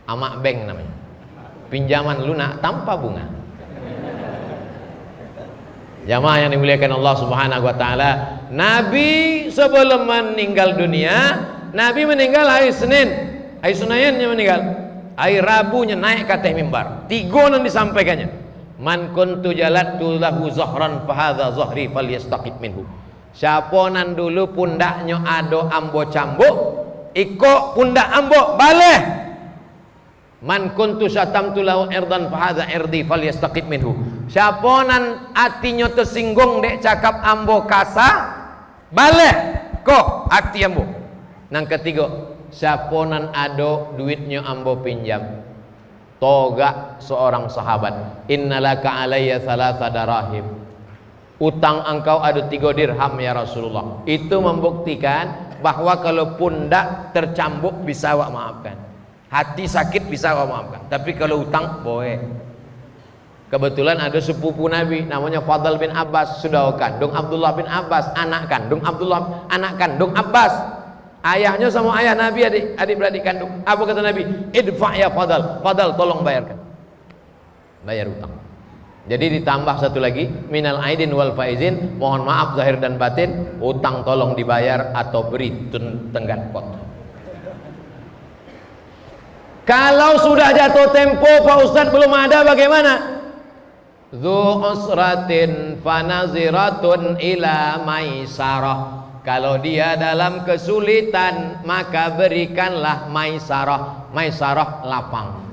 Amak bank namanya. Pinjaman lunak tanpa bunga. Jamaah yang dimuliakan Allah Subhanahu wa taala, Nabi sebelum meninggal dunia, Nabi meninggal hari Senin. Hari Seninnya meninggal. Hari Rabunya naik ke atas mimbar. 3 yang disampaikannya. Man kuntu jalattu lahu zahran fahadha zahri falyastaqib minhu. Siapa nan dulu pundaknya ado ambo cambuk, iko pundak ambo baleh. Man kuntu syatamtu lahu irdan fahadha irdi falyastaqib minhu. Siapa nan atinya tersinggung dek cakap ambo kasa, baleh ko ati ambo. Nang ketiga, siapa nan ado duitnya ambo pinjam, toga seorang sahabat, innalaka alayya thalatha darahim, utang engkau ada 3 dirham ya Rasulullah. Itu membuktikan bahwa kalau pundak tercambuk bisa awak maafkan, hati sakit bisa awak maafkan, tapi kalau utang boleh. Kebetulan ada sepupu Nabi namanya Fadl bin Abbas, saudara kandung Abdullah bin Abbas, anak kandung Abdullah, anak kandung Abbas. Ayahnya sama ayah Nabi adik-beradik kandung. Apa kata Nabi? Idfa' ya Fadl. Fadl tolong bayarkan. Bayar utang. Jadi ditambah satu lagi, minal aidin wal faizin, mohon maaf zahir dan batin, utang tolong dibayar atau beri tenggat pot. Kalau sudah jatuh tempo Pak Ustadz belum ada, bagaimana? Dzu usratin fanaziratun ila maisarah. Kalau dia dalam kesulitan maka berikanlah maisarah. Maisarah lapang.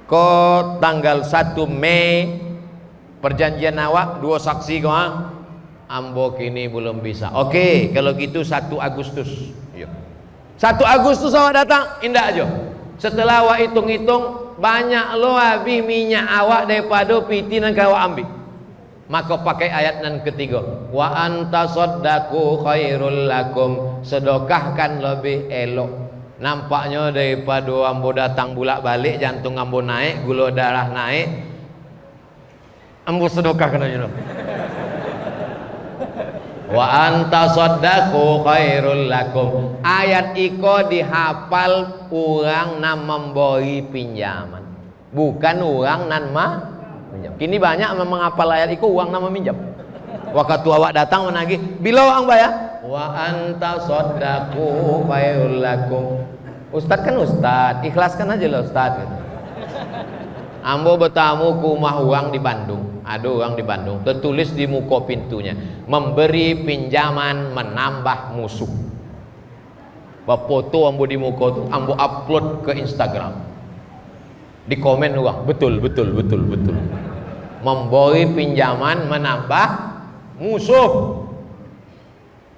Ko tanggal 1 Mei perjanjian awak 2 saksi ko ha? Ambo kini belum bisa. Oke, kalau gitu 1 Agustus. Yuk. 1 Agustus awak datang, indah aja. Setelah awak hitung-hitung, banyak lo habis minyak awak daripada piti yang kau ambil. Maka pakai ayat nan ketiga, wa anta saddaku khairul lakum, sedekahkan lebih elok. Nampaknya daripada ambo datang bolak-balik, jantung ambo naik, gula darah naik, ambo sedekahkan aja. Wa anta saddaku khairul lakum. Ayat iko dihafal orang nan memberi pinjaman, bukan orang nan pinjam. Kini banyak memang hafal ayat iko uang nama minjam. Waktu awak datang menagih, bila uang bayar? Wa anta saddaku khairul lakum. Ustad kan ustad, ikhlaskan aja lah ustad gitu. Ambo bertamu ke rumah uang di Bandung. Ada orang di Bandung, tertulis di muka pintunya, memberi pinjaman menambah musuh. Foto ambo di muka tu, ambo upload ke Instagram. Di komen uang, betul. Memberi pinjaman menambah musuh.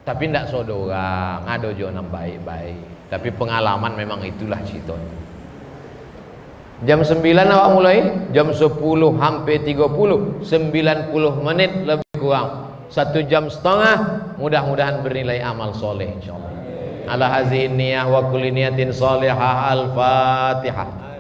Tapi tidak saudara, ada juga baik-baik. Tapi pengalaman memang itulah ceritanya. Jam 9 awak mulai, jam 10 hampir 30, 90 menit lebih kurang 1 jam setengah, mudah-mudahan bernilai amal soleh insyaallah. Ala hazihi niyah wa kulli niyatin salihah. Al-Fatihah.